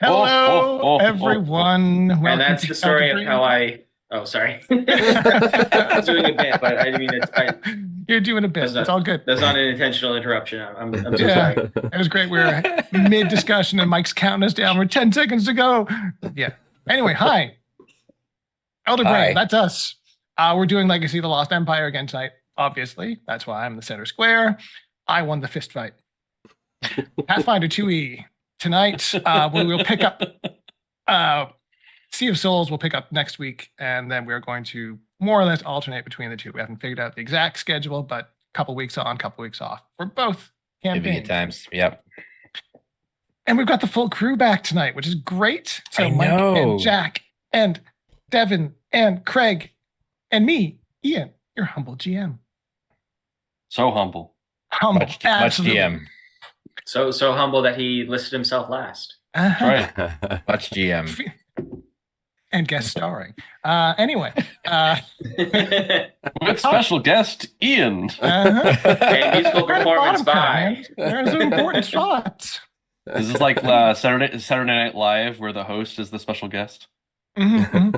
Hello, everyone. And Welcome that's to the story of Elder how I. Oh, sorry. I was doing a bit, but I mean, You're doing a bit. It's all good. that's not an intentional interruption. I'm so Yeah, sorry. it was great. We were mid-discussion and Mike's counting us down. We're 10 seconds to go. Yeah. Anyway, hi. Elder Brain, Hi. that's us. We're doing Legacy of the Lost Empire again tonight, obviously. That's why I'm in the center square. I won the fist fight. Pathfinder 2E. Tonight, we will pick up Sea of Souls. We'll pick up next week, and then we're going to more or less alternate between the two. We haven't figured out the exact schedule, but a couple weeks on, couple weeks off for both campaigns. times. Yep. And we've got the full crew back tonight, which is great. So I Mike know. and Jack and Devin and Craig and me, Ian, your humble GM. So humble. Humble, Much absolutely. GM. So humble that he listed himself last. Uh-huh. Right. Much GM. And guest starring. Anyway. With special guest, Ian. Uh-huh. And musical performance by. There's an important spot. Is this like Saturday Night Live where the host is the special guest? Mm-hmm.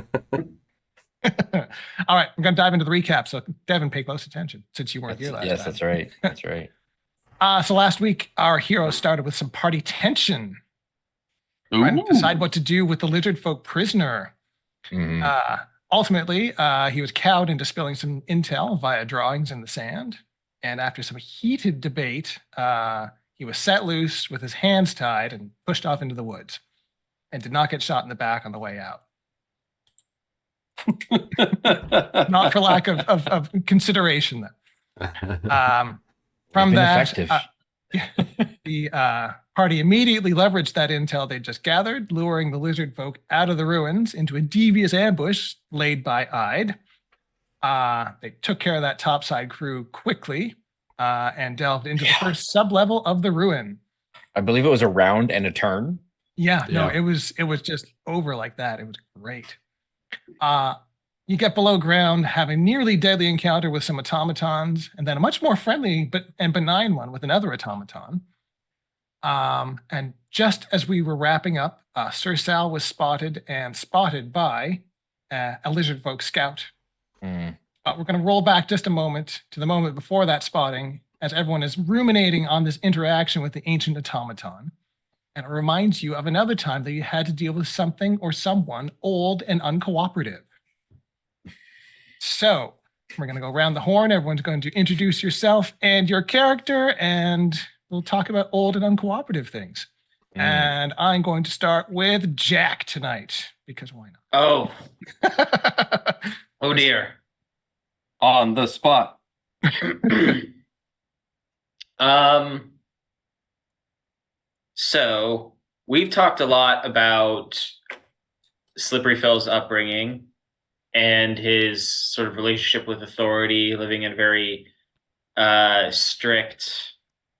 All right, I'm going to dive into the recap. So, Devin, pay close attention since you weren't here last time. Yes, that's right. That's right. So last week, our heroes started with some party tension. Ooh. Trying to decide what to do with the lizard folk prisoner. Mhm. Ultimately, he was cowed into spilling some intel via drawings in the sand. And after some heated debate, he was set loose with his hands tied and pushed off into the woods and did not get shot in the back on the way out. Not for lack of consideration. From that, the party immediately leveraged that intel they just gathered, luring the lizard folk out of the ruins into a devious ambush laid by Ide. They took care of that topside crew quickly and delved into the first sub-level of the ruin. I believe it was a round and a turn. Yeah, no, it was just over like that. It was great. You get below ground, have a nearly deadly encounter with some automatons, and then a much more friendly and benign one with another automaton. And just as we were wrapping up, Sir Sal was spotted by a lizard folk scout. Mm. We're going to roll back just a moment to the moment before that spotting, as everyone is ruminating on this interaction with the ancient automaton. And it reminds you of another time that you had to deal with something or someone old and uncooperative. So we're going to go around the horn. Everyone's going to introduce yourself and your character, and we'll talk about old and uncooperative things. And I'm going to start with Jack tonight, because why not? Oh. Oh, dear. On the spot. So we've talked a lot about Slippery Phil's upbringing and his sort of relationship with authority, living in a very strict,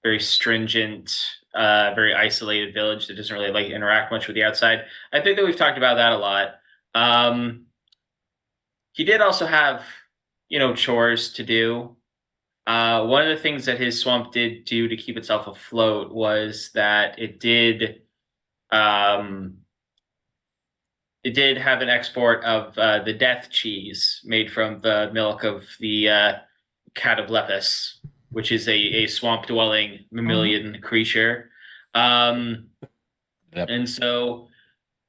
very stringent, very isolated village that doesn't really like interact much with the outside. I think that we've talked about that a lot. He did also have, chores to do. One of the things that his swamp did do to keep itself afloat was that it did have an export of the death cheese made from the milk of the catoblepis, which is a swamp-dwelling mammalian creature. And so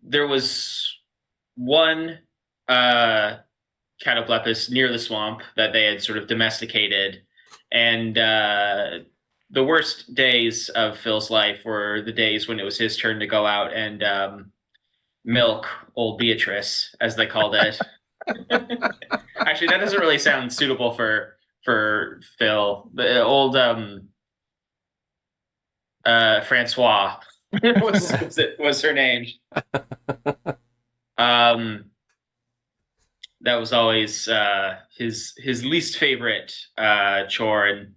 there was one catoblepis near the swamp that they had sort of domesticated. And the worst days of Phil's life were the days when it was his turn to go out and milk old Beatrice, as they called it. Actually, that doesn't really sound suitable for Phil. The old Francois was her name. That was always his least favorite chore and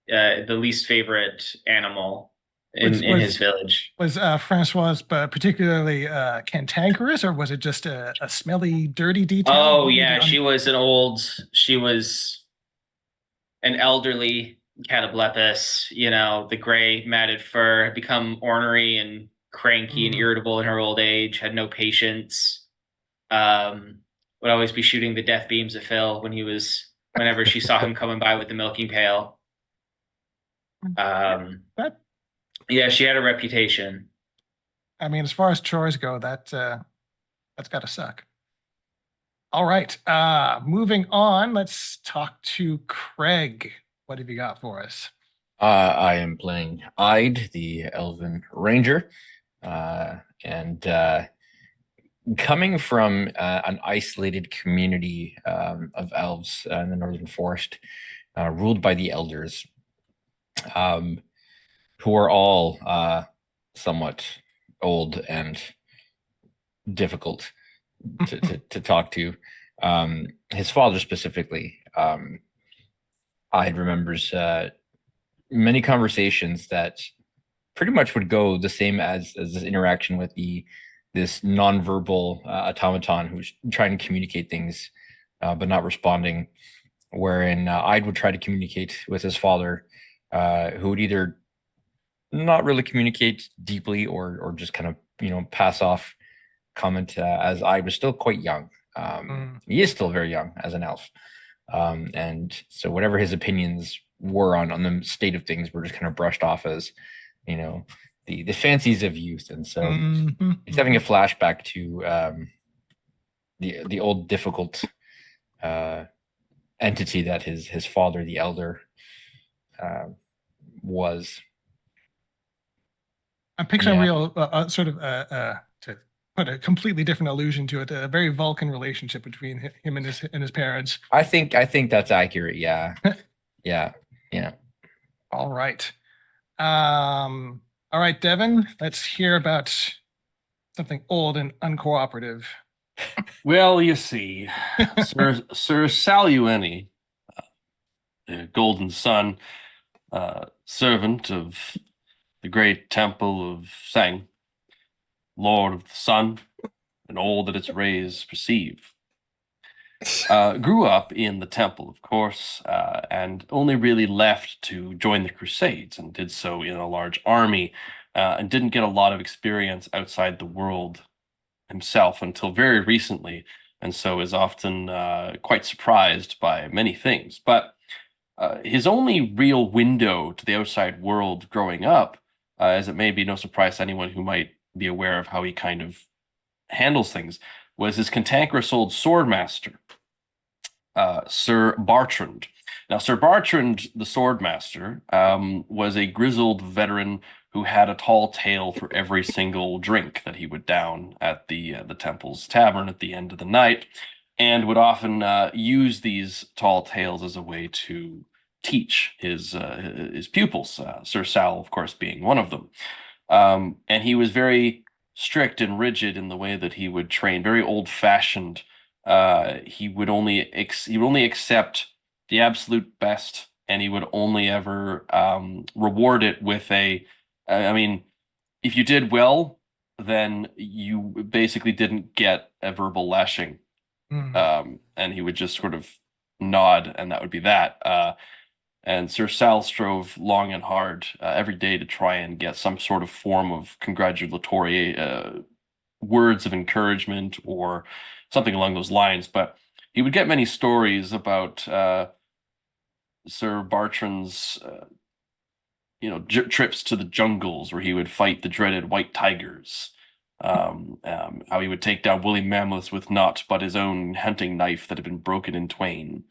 the least favorite animal in his village. Was Francois particularly cantankerous, or was it just a smelly, dirty detail? Oh, yeah. She was an elderly Catoblepis, the gray matted fur, had become ornery and cranky and irritable in her old age, had no patience, would always be shooting the death beams at Phil whenever she saw him coming by with the milking pail. Yeah, she had a reputation. I mean, as far as chores go, that's got to suck. All right, moving on. Let's talk to Craig. What have you got for us? I am playing Ide, the Elven Ranger, and coming from an isolated community of elves in the Northern Forest, ruled by the elders, who are all somewhat old and difficult to talk to. His father specifically, Ide remembers many conversations that pretty much would go the same as this interaction with this nonverbal automaton who's trying to communicate things but not responding, wherein Ide would try to communicate with his father, who would either not really communicate deeply or just kind of pass off comment, as Ide was still quite young. He is still very young as an elf, and so whatever his opinions were on the state of things were just kind of brushed off as the fancies of youth. And so he's having a flashback to the old difficult entity that his father, the elder, was. I'm picturing a real sort of to put a completely different allusion to it, a very Vulcan relationship between him and his parents. I think that's accurate. Yeah. Yeah. All right. All right, Devin, let's hear about something old and uncooperative. Well, you see, Sir Salueni, golden son, servant of the great temple of Sang, lord of the sun, and all that its rays perceive. Grew up in the temple, of course, and only really left to join the Crusades, and did so in a large army, and didn't get a lot of experience outside the world himself until very recently, and so is often quite surprised by many things. But his only real window to the outside world growing up, as it may be no surprise to anyone who might be aware of how he kind of handles things, was his cantankerous old swordmaster, Sir Bartrand. Now, Sir Bartrand, the swordmaster, was a grizzled veteran who had a tall tale for every single drink that he would down at the temple's tavern at the end of the night, and would often use these tall tales as a way to teach his pupils. Sir Sal, of course, being one of them, and he was very strict and rigid in the way that he would train. Very old-fashioned. He would only accept the absolute best, and he would only ever reward it with I mean, if you did well, then you basically didn't get a verbal lashing. And he would just sort of nod, and that would be that. And Sir Sal strove long and hard every day to try and get some sort of form of congratulatory words of encouragement or something along those lines. But he would get many stories about Sir Bartrand's trips to the jungles where he would fight the dreaded white tigers, how he would take down woolly mammoths with naught but his own hunting knife that had been broken in twain,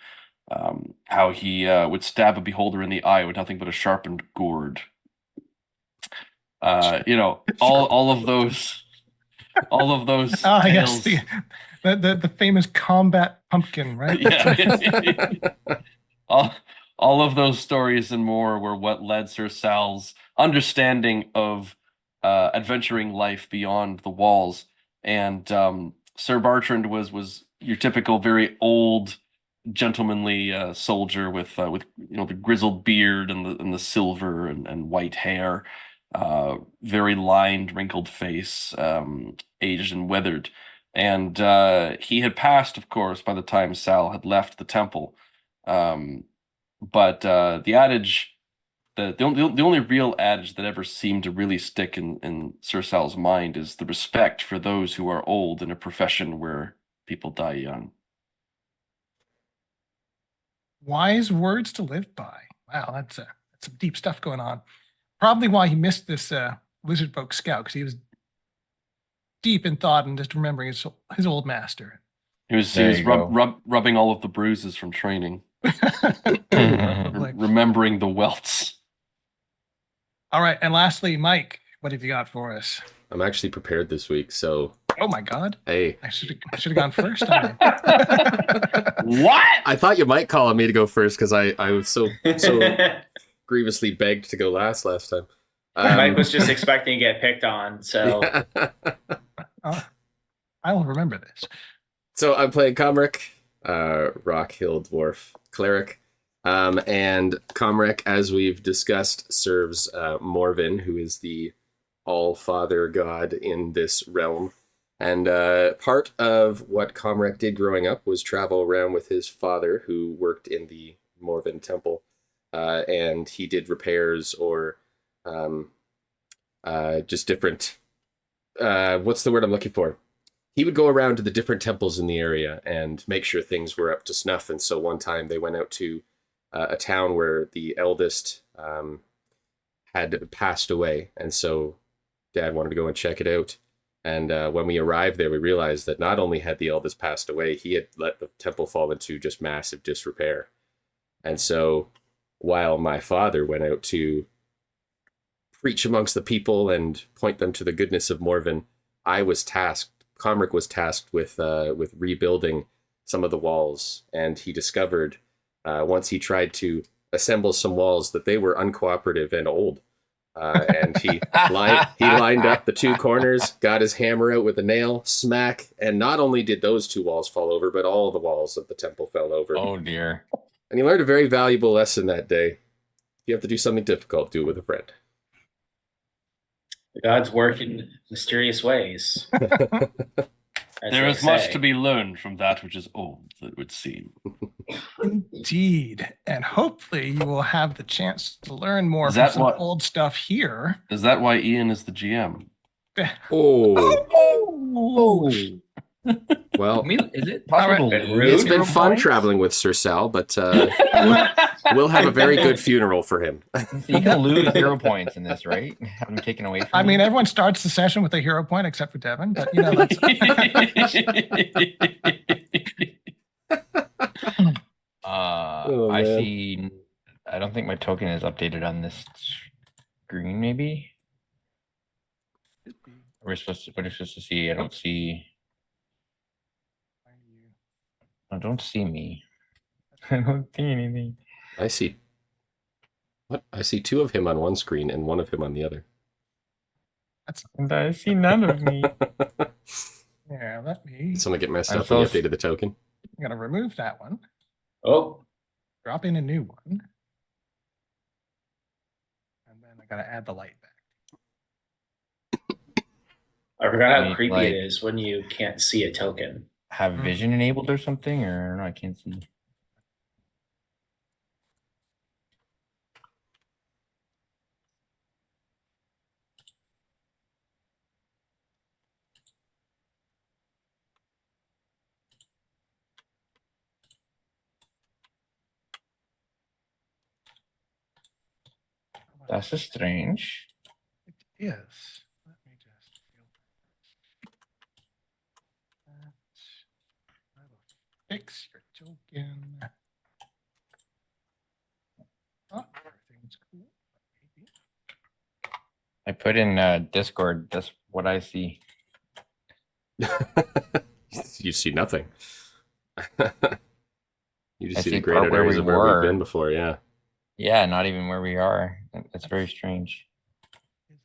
how he would stab a beholder in the eye with nothing but a sharpened gourd. All of those tales. Yes, the famous combat pumpkin, right? Yeah. All of those stories and more were what led Sir Sal's understanding of adventuring life beyond the walls. And Sir Bartrand was your typical very old, gentlemanly soldier with the grizzled beard and the silver and white hair, very lined, wrinkled face, aged and weathered. And he had passed, of course, by the time Sal had left the temple. But the adage the only real adage that ever seemed to really stick in Sir Sal's mind is the respect for those who are old in a profession where people die young. Wise words to live by. Wow, that's some deep stuff going on. Probably why he missed this Lizard Folk Scout, because he was deep in thought and just remembering his old master. He was There you go. rubbing all of the bruises from training, Probably. remembering the welts. All right, and lastly, Mike, what have you got for us? I'm actually prepared this week, so Oh my God, hey. I should have gone first. What? I thought you might call on me to go first because I was so grievously begged to go last time. Mike was just expecting to get picked on, so I will remember this. So I'm playing Comric, Rock Hill Dwarf Cleric. And Comric, as we've discussed, serves Morvin, who is the all-father god in this realm. And part of what Comric did growing up was travel around with his father, who worked in the Morvin temple. And he did repairs or just different... what's the word I'm looking for? He would go around to the different temples in the area and make sure things were up to snuff. And so one time they went out to a town where the eldest had passed away. And so Dad wanted to go and check it out. And when we arrived there, we realized that not only had the eldest passed away, he had let the temple fall into just massive disrepair. And so while my father went out to preach amongst the people and point them to the goodness of Morvin, Comric was tasked with rebuilding some of the walls. And he discovered, once he tried to assemble some walls, that they were uncooperative and old. And he lined up the two corners, got his hammer out with a nail, smack, and not only did those two walls fall over, but all the walls of the temple fell over. Oh dear. And he learned a very valuable lesson that day. If you have to do something difficult, do it with a friend. the gods work in mysterious ways. There is much to be learned from that which is old, it would seem. Indeed. And hopefully you will have the chance to learn more Is from that some what- old stuff here. Is that why Ian is the GM? Oh, well, I mean, is it All right. possible? Bit to rude. lose it's been hero fun points? traveling with Sir Sal, but we'll have a very good funeral for him. You can lose hero points in this, right? Have them taken away from I mean, you? everyone starts the session with a hero point except for Devin, but you know, that's Oh, I man. see. I don't think my token is updated on this screen. Maybe we're supposed to. What are we supposed to see? I don't see. I don't see me. I don't see anything. I see. What? I see two of him on one screen and one of him on the other. And I see none of me. yeah, let me. Did someone get messed I'm up when you so updated the token? I'm gonna remove that one, Oh, drop in a new one, and then I gotta add the light back. I forgot how Need, creepy like- it is when you can't see a token. Have vision enabled or something, or no? I can't see. That's just strange. It is. Let me just that. I will fix your token. Oh, everything's cool. Maybe. I put in Discord. That's what I see. You see nothing. You just I see see the greater part where areas we of where were. we've been before, yeah. Yeah, not even where we are. That's very strange. Why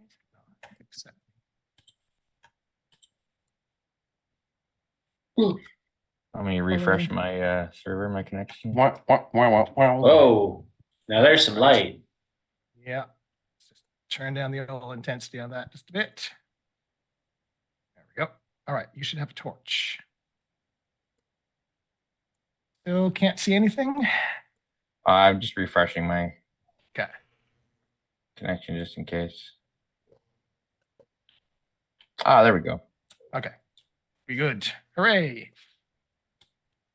is it not accepting? Let me refresh my server, my connection. Wow. Oh, now there's some light. Yeah. Let's just turn down the old intensity on that just a bit. There we go. All right, you should have a torch. Still can't see anything. I'm just refreshing my Okay. connection just in case. Ah, there we go. Okay. Be good. Hooray.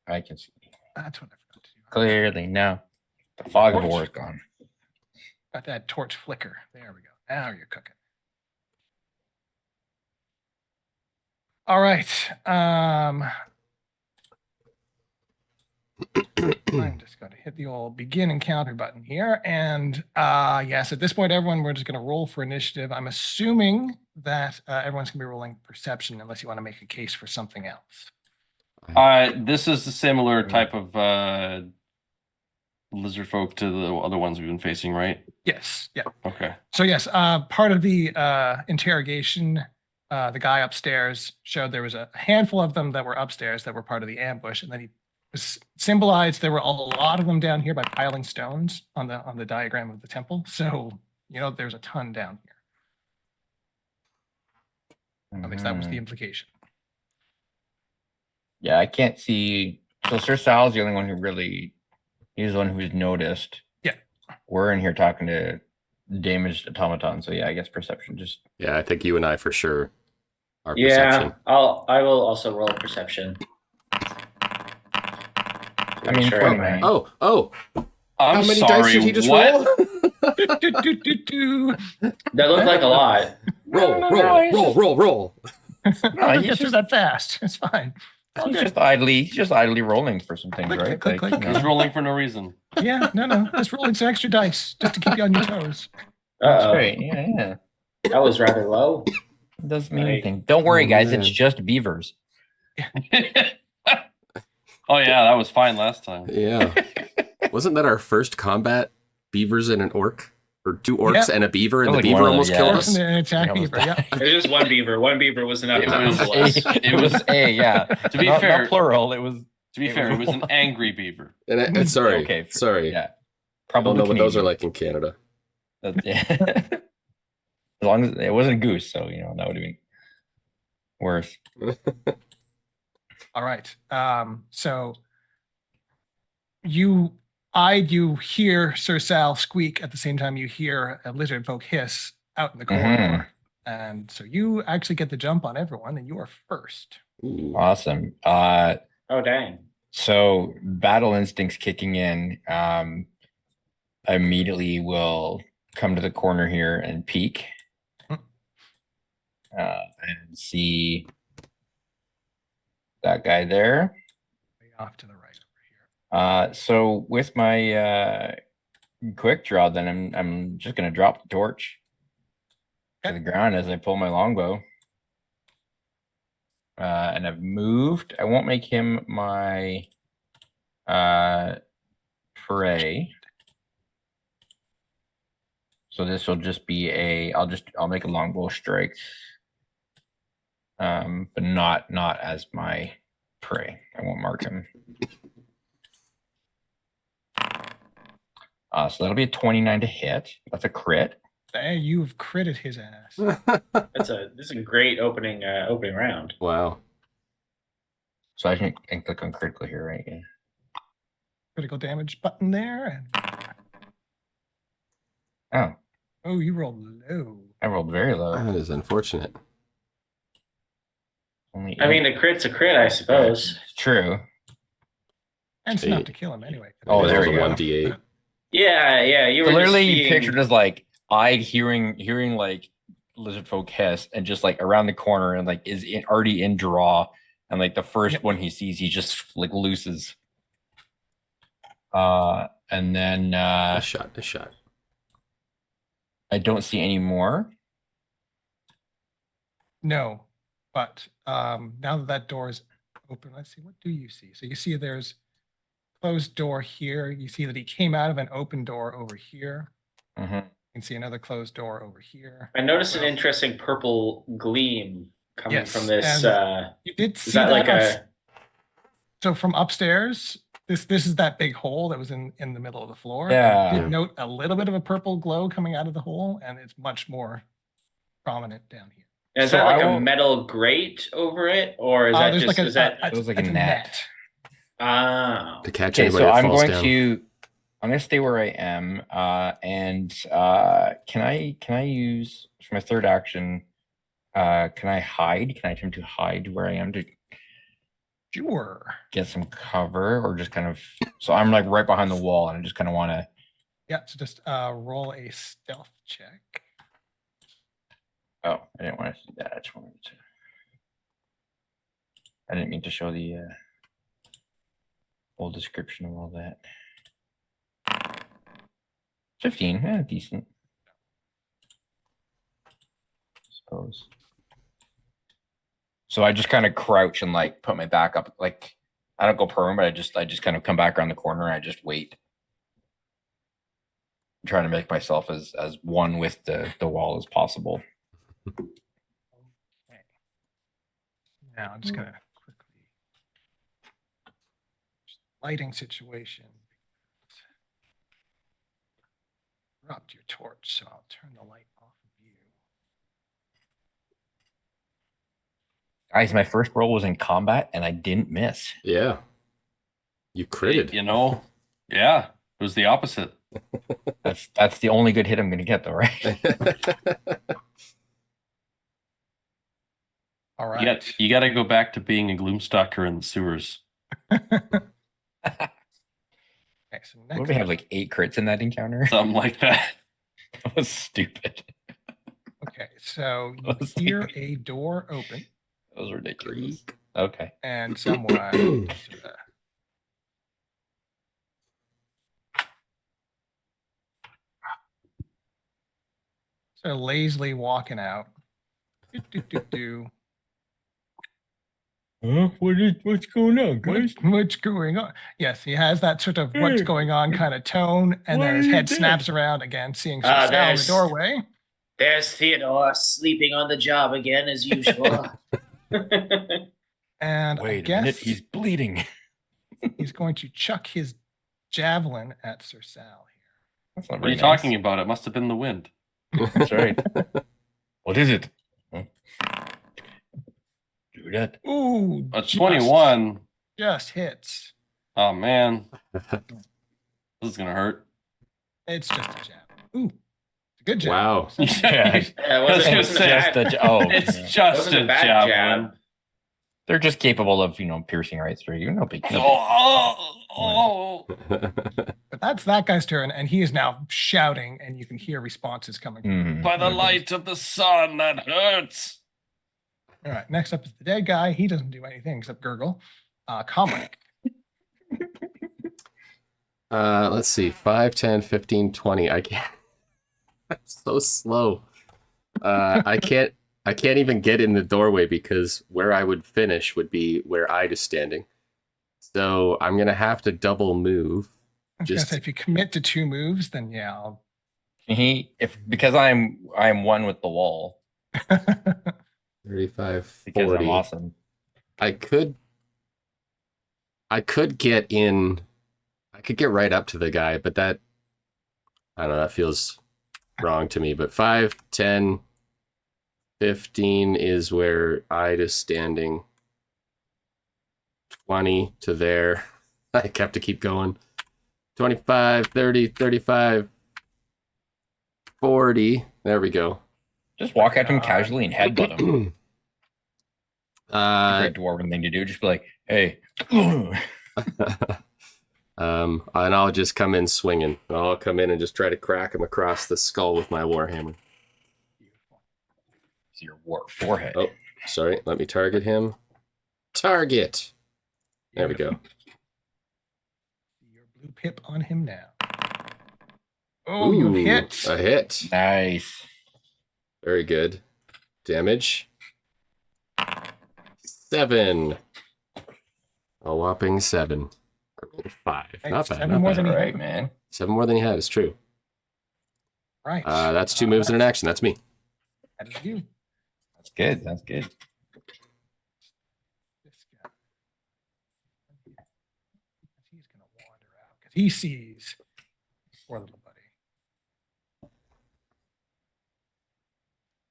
I can see That's what I forgot to do. clearly now. The fog of war is gone. Got that torch flicker. There we go. Now you're cooking. All right. I'm just going to hit the old begin encounter button here. And yes, at this point, everyone, we're just going to roll for initiative. I'm assuming that everyone's going to be rolling perception unless you want to make a case for something else. This is a similar type of lizard folk to the other ones we've been facing, right? Yes. Yeah. Okay. So yes, part of the interrogation, the guy upstairs showed there was a handful of them that were upstairs that were part of the ambush, and then he symbolized there were a lot of them down here by piling stones on the diagram of the temple. So there's a ton down here. At least that was the implication. Yeah, I can't see. So Sir Sal's the only one who really, he's the one who's noticed. Yeah. We're in here talking to damaged automaton. So yeah, I guess perception just. Yeah, I think you and I for sure are Yeah, perception. I will also roll perception. I mean, Sure. 29. Oh, I'm how many sorry, dice did he just what? roll? That looked like a lot. roll. No, he's get through just- that fast. It's fine. He's just idly rolling for some things, Click, right? click, click, you click. know. He's rolling for no reason. Yeah, no, just rolling some extra dice just to keep you on your toes. That's Uh-oh. right. Yeah. That was rather low. It doesn't mean Right. anything. Don't worry, Oh, guys. man. It's just beavers. Oh yeah, that was fine last time. Yeah. Wasn't that our first combat? Beavers and an orc? Or two orcs Yeah. and a beaver, and That the was beaver one of almost them, killed yeah. us? An attack That was beaver, yeah. It was just one beaver. One beaver was enough It to was humble us. It was a, yeah. To be not, fair- not plural. It was To be fair, it was an angry beaver. And sorry, okay. sorry. Yeah. I Probably don't know what those are Canadian. like in Canada. Yeah. As long as it wasn't goose, so that would have been worse. All right. So you hear Sir Sal squeak at the same time you hear a lizard folk hiss out in the corridor. And so you actually get the jump on everyone, and you are first. Ooh. Awesome. Oh dang! So battle instincts kicking in. I immediately will come to the corner here and peek. And see that guy there. Way off to the right over here. So with my quick draw, then I'm just gonna drop the torch to the ground as I pull my longbow. And I've moved. I won't make him my prey. So this will just be I'll make a longbow strike. But not as my prey. I won't mark him. So that'll be a 29 to hit. That's a crit. Hey, you've critted his ass. This is a great opening round. Wow. So I can click on critical here, right? Yeah. Critical damage button there. Oh, Oh, you rolled low. I rolled very low. That is unfortunate. Only I mean, eight. a crit's a crit, I suppose. It's true. And it's enough Eight. to kill him anyway. Oh, there There's we a go. 1d8. Yeah. You were So literally just you being- pictured as like I hearing like lizard folk hiss and just like around the corner and like is already in draw and like the first Yep. one he sees he just like looses. And then A shot. I don't see any more. No, but now that door is open, let's see, what do you see? So you see there's closed door here. You see that he came out of an open door over here. Mm-hmm. You can see another closed door over here. I noticed an interesting purple gleam coming Yes, from this. You did see Is that like on- a? So from upstairs, this is that big hole that was in the middle of the floor. Yeah. You did note a little bit of a purple glow coming out of the hole, and it's much more prominent down here. Is So that like I a won't- metal grate over it, or is that There's just? like Is that? It was like a it's net. To catch Okay, anybody so that I'm falls going down. to I'm gonna stay where I am. Can I use for my third action? Can I hide? Can I attempt to hide where I am to Sure. get some cover, or just kind of? So I'm like right behind the wall, and I just kind of want to. Yeah, so just roll a stealth check. Oh, I didn't want to do that. I just wanted to. I didn't mean to show the full description of all that. 15, decent. I suppose. So I just kind of crouch and like put my back up. Like I don't go prone, but I just kind of come back around the corner and I just wait. I'm trying to make myself as one with the wall as possible. Okay. Now I'm just gonna quickly lighting situation. Dropped your torch, so I'll turn the light off of you. Guys, my first roll was in combat and I didn't miss. Yeah. You critted. You know, yeah, it was the opposite. That's the only good hit I'm gonna get though, right? All right. You got to go back to being a gloomstalker in the sewers. Okay, so What next do we have like 8 crits in that encounter? Something like that. That was stupid. Okay, so you Let's hear see. a door open That was ridiculous. Okay. and someone so lazily walking out. Do, do, do, do. What's going on, What's going on? Yes, he has that sort of what's going on kind of tone, and Why then are his you head there? snaps around again, seeing Ah, Sir Sal in the there's- doorway. There's Theodore sleeping on the job again as usual. And I Wait a guess minute, he's bleeding. he's going to chuck his javelin at Sir Sal here. That's not What are you very nice. talking about? It must have been the wind. That's right. What is it? Huh? Do that. Ooh, A 21. just hits. Oh man, this is gonna hurt. It's just a jab. Ooh, it's a good jab. Wow. Yeah. Yeah, it wasn't, it It's wasn't a just bad, a, oh, It's yeah. just wasn't a a bad javelin. jab. They're just capable of, piercing right through you. No big. Oh. But that's that guy's turn, and he is now shouting, and you can hear responses coming. Mhm. By the light of the sun, that hurts. All right, next up is the dead guy. He doesn't do anything except gurgle. Comric. Let's see. 5, 10, 15, 20. I can't. I'm so slow. I can't even get in the doorway because where I would finish would be where Ida is standing. So I'm gonna have to double move. I was gonna Just- say, if you commit to 2 moves, then yeah, I'll. Because I'm one with the wall 35, because 40. I'm awesome. I could get in. I could get right up to the guy, but that, I don't know, that feels wrong to me. But 5, 10, 15 is where Ida's standing. 20 to there. I have to keep going. 25, 30, 35, 40. There we go. Just walk at him casually and headbutt him. Uh, Great dwarven thing to do. Just be like, hey. and I'll just come in swinging. I'll come in and just try to crack him across the skull with my warhammer. It's your forehead. Oh, sorry. Let me target him. Target. There we go. Your blue pip on him now. Oh, you Ooh, hit. A hit. Nice. Very good. Damage. 7. A whopping 7. 5. Hey, Not bad. 7 Not more bad. than he All right, had. man. 7 more than he had. It's true. Right. That's 2 moves and an action. That's me. That is you. That's good. That's good. This guy. He's gonna wander out because he sees poor little buddy.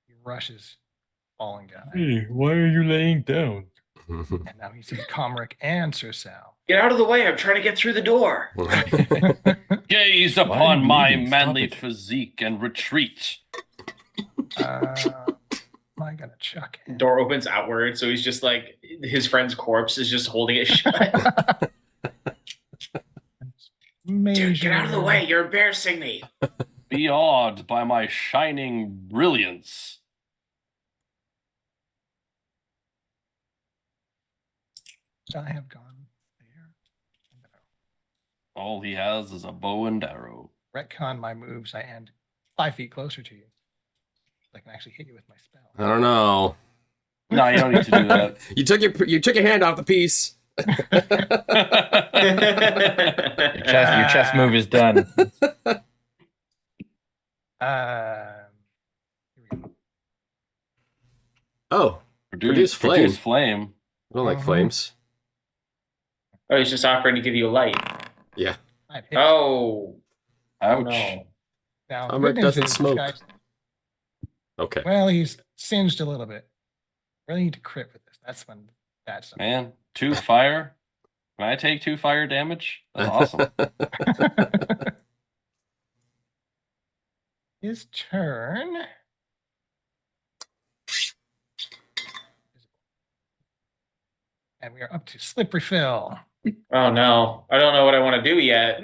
He rushes fallen guy, Hey, why are you laying down? and now he sees Comric and Sir Sal. Get out of the way. I'm trying to get through the door. Gaze Why upon are you my leaving? Stop manly it. physique and retreat. Am I gonna chuck him? Door opens outward, so he's just like his friend's corpse is just holding it shut. Dude, get out of the way! You're embarrassing me. Be awed by my shining brilliance. I have gone there. All he has is a bow and arrow. Retcon my moves. I end 5 feet closer to you. I can actually hit you with my spell. I don't know. No, you don't need to do that. You took your hand off the piece. Your chess move is done. Here we go. Oh, Produce flame. Produce flame. I don't like Mhm. flames. Oh, he's just offering to give you a light. Yeah. I've hit Oh, Ouch. no. Now, Umric good news doesn't is this smoke. guy's- Okay. well, he's singed a little bit. Really need to crit with this. That's when that's Man, 2 fire. Can I take 2 fire damage? That's awesome. his turn. And we are up to Slippery Phil. Oh no. I don't know what I want to do yet.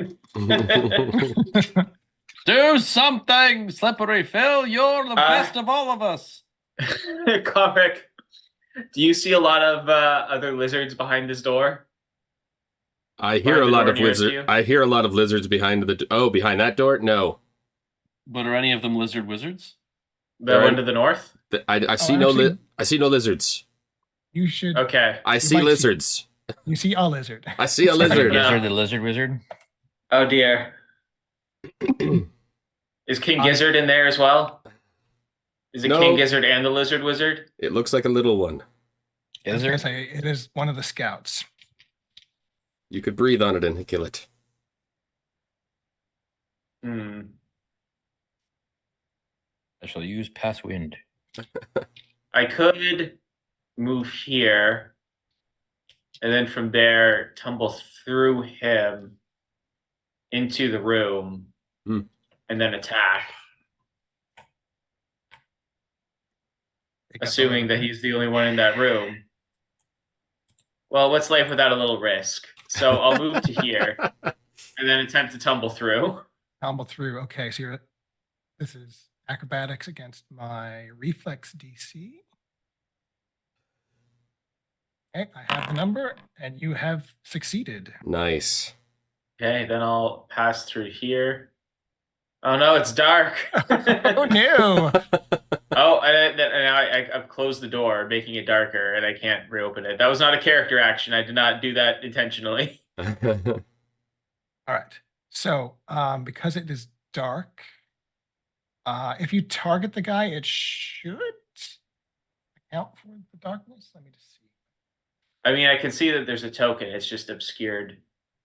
Do something, Slippery Phil. You're the best of all of us. Comic, do you see a lot of other lizards behind this door? I hear Behind a the lot door of nearest lizard. you? I hear a lot of lizards behind behind that door. No, But are any of them lizard wizards? The There one are- to the north? I see actually- I see no lizards. You should. Okay. I see might see- lizards. You see a lizard. I see a Are you lizard. No. Gizzard the lizard wizard? Oh dear. Is King I- Gizzard in there as well? Is it No. King Gizzard and the Lizard Wizard? It looks like a little one. I was gonna Gizzard? say it is one of the scouts. You could breathe on it and kill it. Hmm. I shall use pass wind. I could move here and then from there tumble through him into the room Hmm. and then attack, Pick up assuming a that he's the only one in that room. Well, what's life without a little risk? So I'll move to here and then attempt to tumble through. tumble through. Okay, so this is acrobatics against my reflex DC. Okay, I have the number, and you have succeeded. Nice. Okay, then I'll pass through here. Oh no, it's dark. Oh no! Oh, and I've closed the door, making it darker, and I can't reopen it. That was not a character action. I did not do that intentionally. All right. So, because it is dark, if you target the guy, it should account for the darkness. Let me just see. I mean, I can see that there's a token. It's just obscured.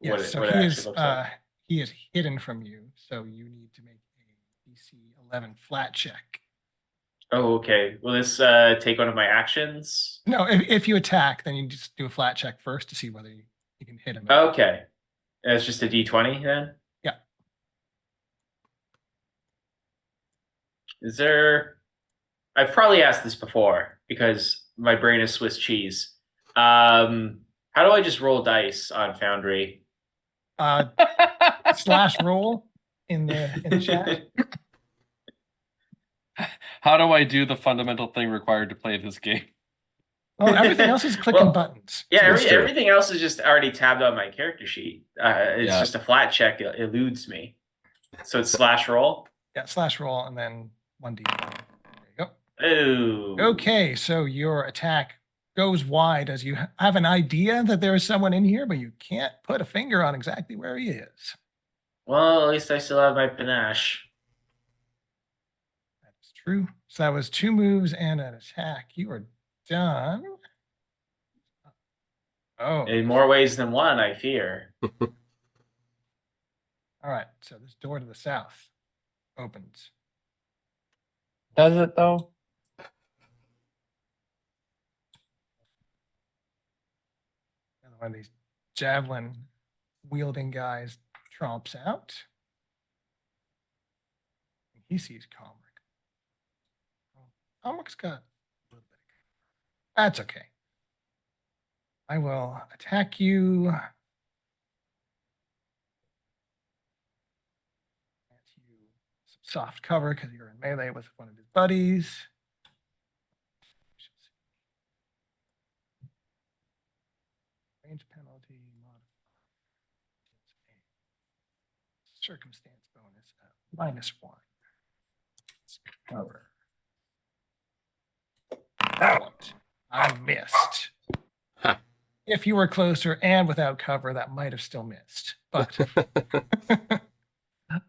Yeah, so what it he actually is looks like. he is hidden from you, so you need to make a DC 11 flat check. Oh, okay. Will this take one of my actions? No, if you attack, then you just do a flat check first to see whether you can hit him. Okay. It's just a D20 then? Yeah. Is there... I've probably asked this before because my brain is Swiss cheese. How do I just roll dice on Foundry? Slash roll in the chat. How do I do the fundamental thing required to play this game? Oh, everything else is clicking Well, buttons. Yeah, That's true. everything else is just already tabbed on my character sheet. It's Yeah. just a flat check. It eludes me. So it's slash roll. Yeah, slash roll and then 1d. There you Ooh. go. Okay, so your attack goes wide as you have an idea that there is someone in here, but you can't put a finger on exactly where he is. Well, at least I still have my panache. That is true. So that was 2 moves and an attack. You are done. Oh, In more ways than one, I fear. all right. So this door to the south opens. Does it though? Another one of these javelin wielding guys tromps out. He sees Comric. Comric's got a little bit. That's okay. I will attack you. Grant you some soft cover because you're in melee with one of his buddies. Range penalty modified. Circumstance bonus -1. Cover. Excellent. I missed. Huh. If you were closer and without cover, that might have still missed. But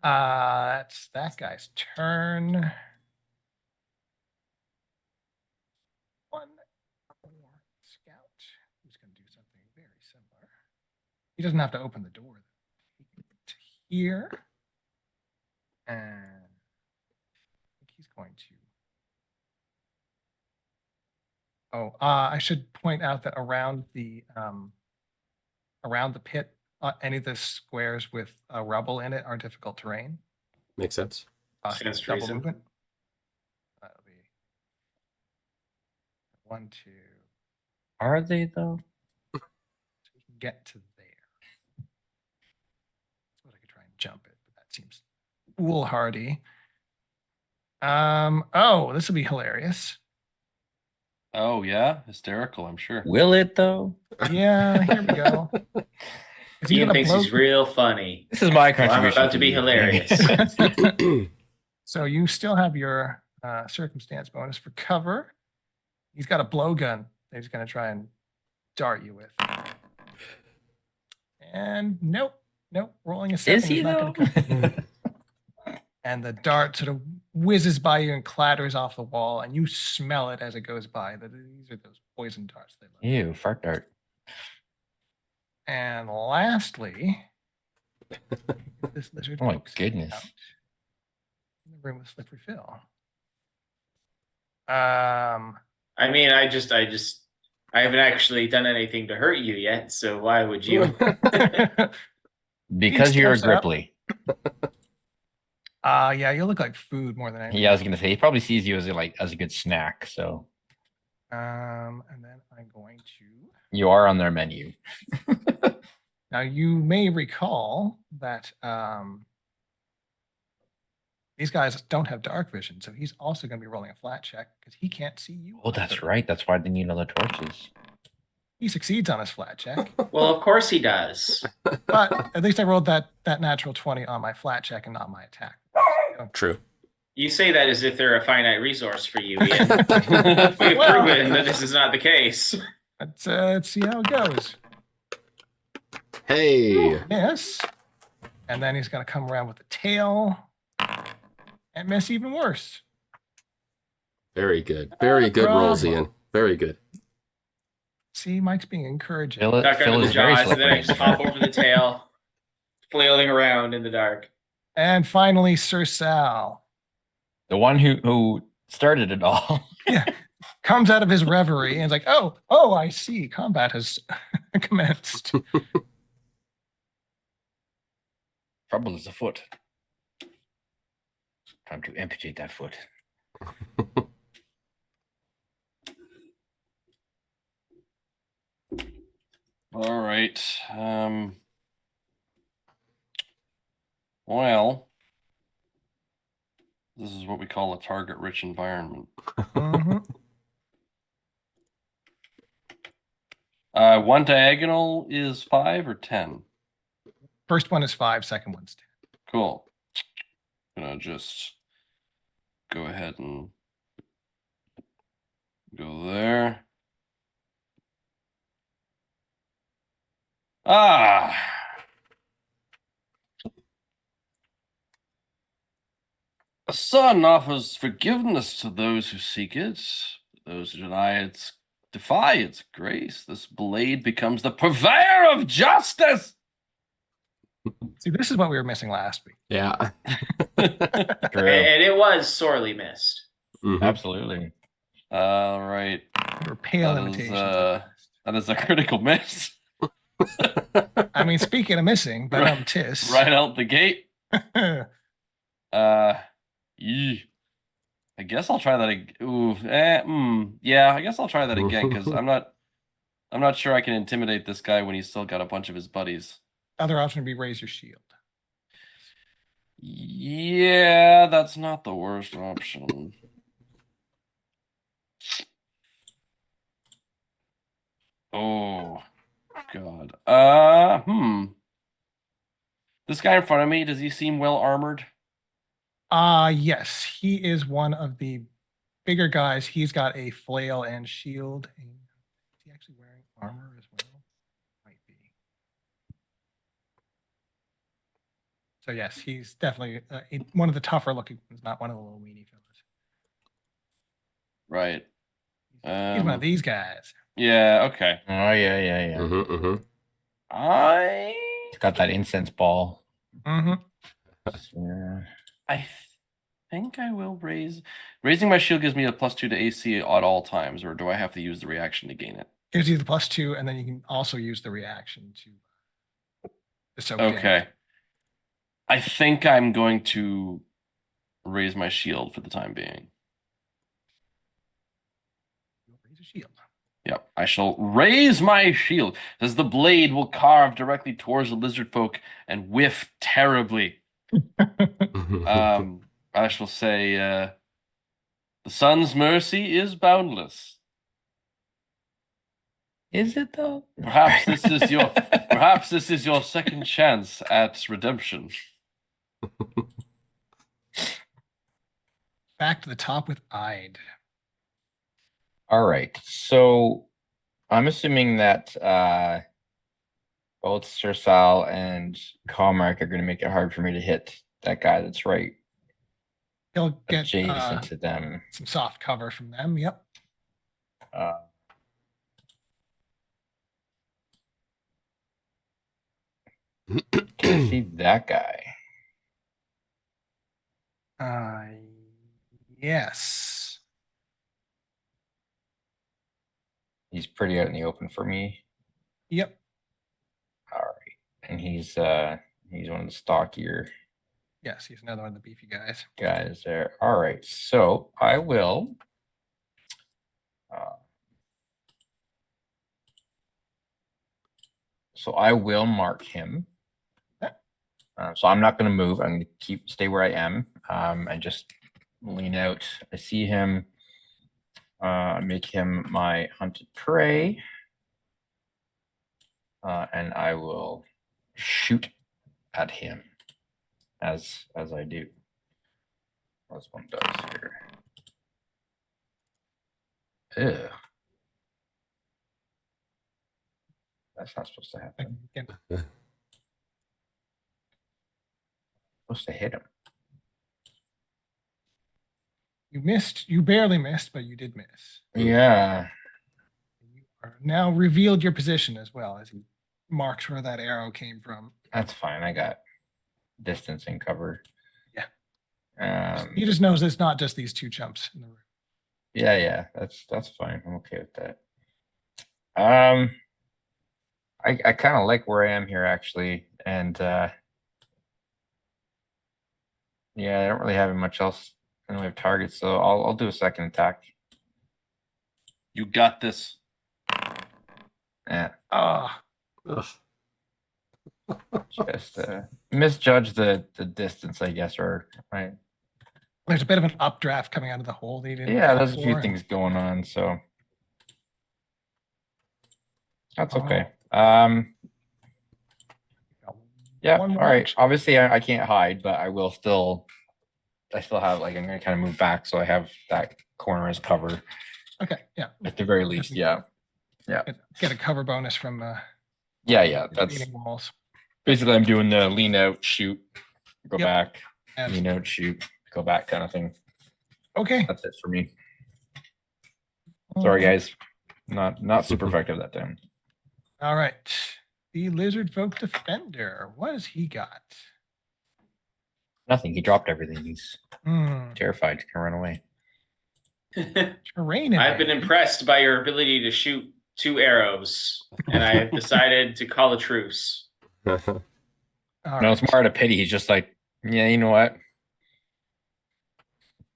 that's that guy's turn. One more scout who's going to do something very similar. He doesn't have to open the door. To here. And I think he's going to. Oh, I should point out that around the pit, any of the squares with rubble in it are difficult terrain. Makes sense. Stands to Double reason. movement. That'll be 1, 2. Are they though? So we can get to there. So I could try and jump it, but that seems foolhardy. Oh, this will be hilarious. Oh yeah, hysterical. I'm sure. Will it though? Yeah, here we go. Is he Ian gonna thinks blow- he's real funny. This is my Well, I'm contribution. about to be the hilarious. So you still have your circumstance bonus for cover. He's got a blowgun that he's going to try and dart you with. And nope, rolling a 7 Is he not though? gonna come. And the dart sort of whizzes by you and clatters off the wall, and you smell it as it goes by. These are those poison darts they love. Ew, fart dart. And lastly, this lizard. Oh my pokes goodness. out in the room with slippery fill. I mean, I haven't actually done anything to hurt you yet, so why would you? Because you're a steps up. Gripply. Yeah, you look like food more than anything. Yeah, I was gonna say he probably sees you as a good snack, so And then I'm going to. you are on their menu. Now you may recall that these guys don't have dark vision, so he's also going to be rolling a flat check because he can't see you. Oh, that's either. right. That's why they need other torches. He succeeds on his flat check, Well, of course he does. but at least I rolled that natural 20 on my flat check and not my attack. True. You say that as if they're a finite resource for you, Ian. We've Well- proven that this is not the case. Let's see how it goes. Hey. Miss, and then he's going to come around with the tail and miss even worse. Very good. Very good rolls, Bravo. Ian. Very good. See, Mike's being encouraging. Phil, Duck Phil under the is very jaws, and then I slippery. just hop over the tail, flailing around in the dark. And finally, Sir Sal The one who started it all. comes out of his reverie and is like, oh, I see. Combat has commenced. Trouble is afoot. Time to amputate that foot. All right. Well, this is what we call a target-rich environment. Mhm. One diagonal is 5 or 10. First one is 5, second one's 10. Cool. Gonna just go ahead and go there. Ah. A son offers forgiveness to those who seek it. Those who defy its grace. This blade becomes the purveyor of justice. See, this is what we were missing last week. Yeah. True. And it was sorely missed. Mhm. Absolutely. All right. We were pale That is, imitations. That is a critical miss. I mean, speaking of missing, but Right. tis. Right out the gate. Eeh. I guess I'll try that. Yeah, I guess I'll try that again because I'm not sure I can intimidate this guy when he's still got a bunch of his buddies. Other option would be raise your shield. Yeah, that's not the worst option. Oh God. This guy in front of me, does he seem well armored? Yes, he is one of the bigger guys. He's got a flail and shield. And is he actually wearing armor as well? Might be. So yes, he's definitely one of the tougher looking ones, not one of the little weenie fellas. Right. He's one of these guys. Yeah, okay. Oh yeah. Mm-hmm. It's got that incense ball. Mm-hmm. Yeah. I think I will raising my shield gives me a +2 to AC at all times, or do I have to use the reaction to gain it? Gives you the +2, and then you can also use the reaction to soak damage. Okay. I think I'm going to raise my shield for the time being. Raise your shield. Yep, I shall raise my shield as the blade will carve directly towards the lizard folk and whiff terribly. I shall say, the sun's mercy is boundless. Is it though? Perhaps this is your second chance at redemption. Back to the top with Ide. All right. So I'm assuming that both Sir Sal and Comrack are going to make it hard for me to hit that guy that's right He'll get adjacent to them. some soft cover from them. Yep. Can I see that guy? Yes. He's pretty out in the open for me. Yep. All right. And he's one of the stockier Yes, he's another one of the beefy guys. guys there. All right. So I will mark him. Okay. So I'm not going to move. I'm going to stay where I am, and just lean out. I see him. Make him my hunted prey, and I will shoot at him as I do. What's one does here? Ew. That's not supposed to happen. Again, Supposed to hit him. you missed. You barely missed, but you did miss. Yeah. You are now revealed your position as well as he marks where that arrow came from. That's fine. I got distance and cover. Yeah. He just knows it's not just these two chumps in the room. Yeah. That's fine. I'm okay with that. I kind of like where I am here actually, and yeah, I don't really have much else in the way of targets, so I'll do a second attack. You got this. Yeah. Just misjudge the distance, I guess, or right. There's a bit of an updraft coming out of the hole. They didn't. Yeah, there's a few things going on, so that's okay. Yeah, all right. Obviously, I can't hide, but I still have, like, I'm gonna kind of move back, so I have that corner as cover. Okay, yeah. At the very least, yeah. Get a cover bonus from Yeah. That's leaning walls. basically I'm doing the lean out, shoot, go Yep. back, And- lean out, shoot, go back kind of thing. Okay. That's it for me. Sorry, guys. Not super effective that time. All right. The lizard folk defender. What has he got? Nothing. He dropped everything. He's Hmm. terrified. He can run away. Terrain. I've been impressed by your ability to shoot 2 arrows, and I have decided to call a truce. All No, it's more out of pity. He's just like, yeah, you know what?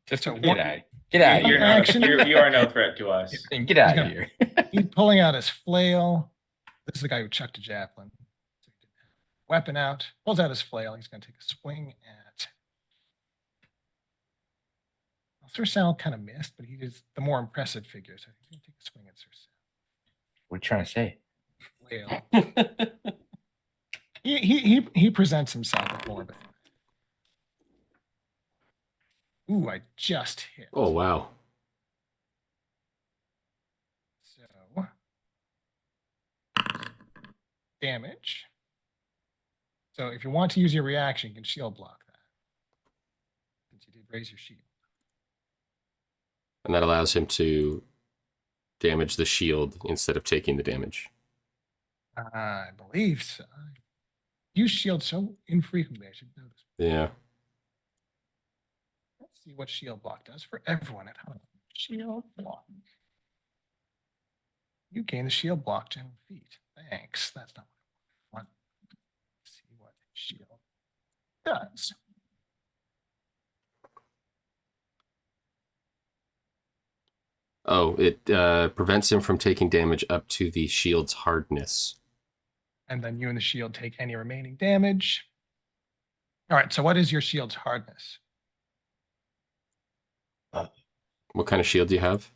Just So get what- out. Get out of You're here. not, Action. you are no threat to us. Get out He's of gonna- here. He's pulling out his flail. This is the guy who chucked a javelin. Weapon out, pulls out his flail. He's going to take a swing at. Sir Sal kind of missed, but he is the more impressive figure. So he's going to take a swing at Sir What are you trying to say? Sal. Flail. He presents himself with more of it. Ooh, I just hit. Oh wow. So damage. So if you want to use your reaction, you can shield block that. Since you did raise your shield. And that allows him to damage the shield instead of taking the damage. I believe so. Use shield so infrequently, I should know this. Yeah. Let's see what shield block does for everyone at home. Shield block. You gain the shield block 10 feet. Thanks. That's not what I want. Let's see what shield does. Oh, it prevents him from taking damage up to the shield's hardness. And then you and the shield take any remaining damage. All right, so what is your shield's hardness? What kind of shield do you have?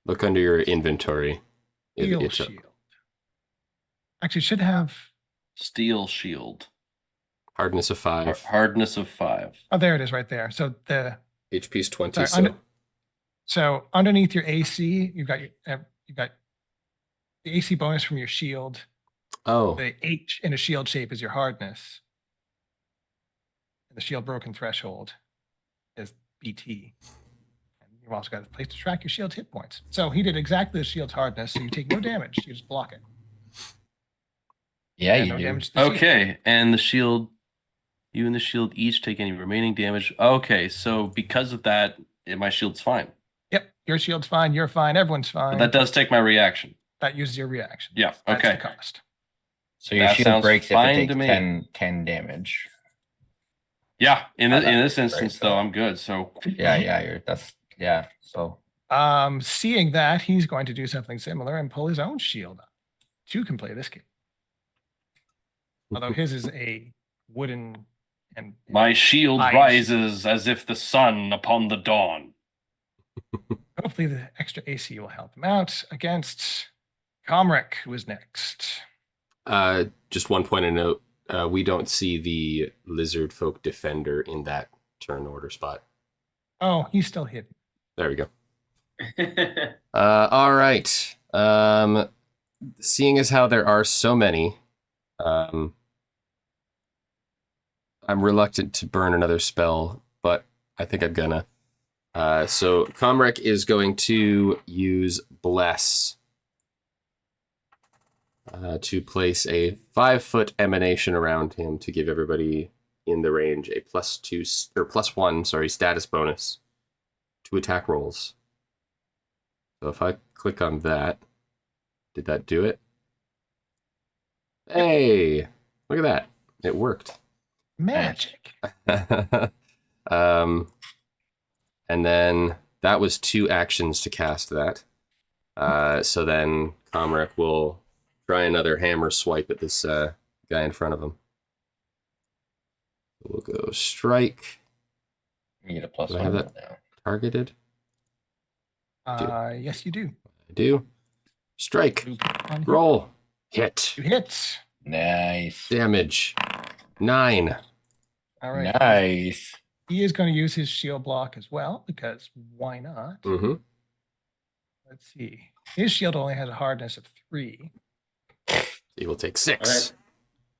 Look under your inventory. Steel It's shield. Actually, it should have. Steel shield. hardness of 5. Hardness of 5. Oh, there it is, right there. So the HP's 20. Sorry, So so underneath your AC, you've got the AC bonus from your shield. oh, The H in a shield shape is your hardness. And the shield broken threshold is BT. And you've also got a place to track your shield's hit points. So he did exactly the shield's hardness, so you take no damage. You just block it. Yeah, And you no do. damage to the shield. Okay, and the shield, you and the shield each take any remaining damage. Okay, so because of that, my shield's fine. Yep, your shield's fine. You're fine. Everyone's fine. But that does take my reaction. That uses your reaction. Yeah, That's okay. the cost. So your That shield sounds breaks if it fine takes to me. 10 damage. Yeah, in Oh, this that's instance, great, though, though. I'm good. So Yeah. So Seeing that, he's going to do something similar and pull his own shield up. Two can play this game. Although his is a wooden and my shield Eyes. rises as if the sun upon the dawn. hopefully the extra AC will help him out against Comric, who is next. just one point of note. We don't see the lizard folk defender in that turn order spot. Oh, he's still hidden. There we go. All right. Seeing as how there are so many, I'm reluctant to burn another spell, but I think I'm gonna. So Comrec is going to use Bless to place a 5-foot emanation around him to give everybody in the range a +1 status bonus to attack rolls. So if I click on that, did that do it? Hey, look at that. It worked. Magic. And then that was 2 actions to cast that. So then Comrec will try another hammer swipe at this guy in front of him. We'll go strike. you get a plus Do I 1 have that? now. Targeted. Yes, you do. I do. Strike. On hit. Roll. Hit. 2 hits. Nice. Damage. 9. All right. Nice. He is going to use his shield block as well, because why not? Mm-hmm. Let's see. His shield only has a hardness of 3. He will take 6.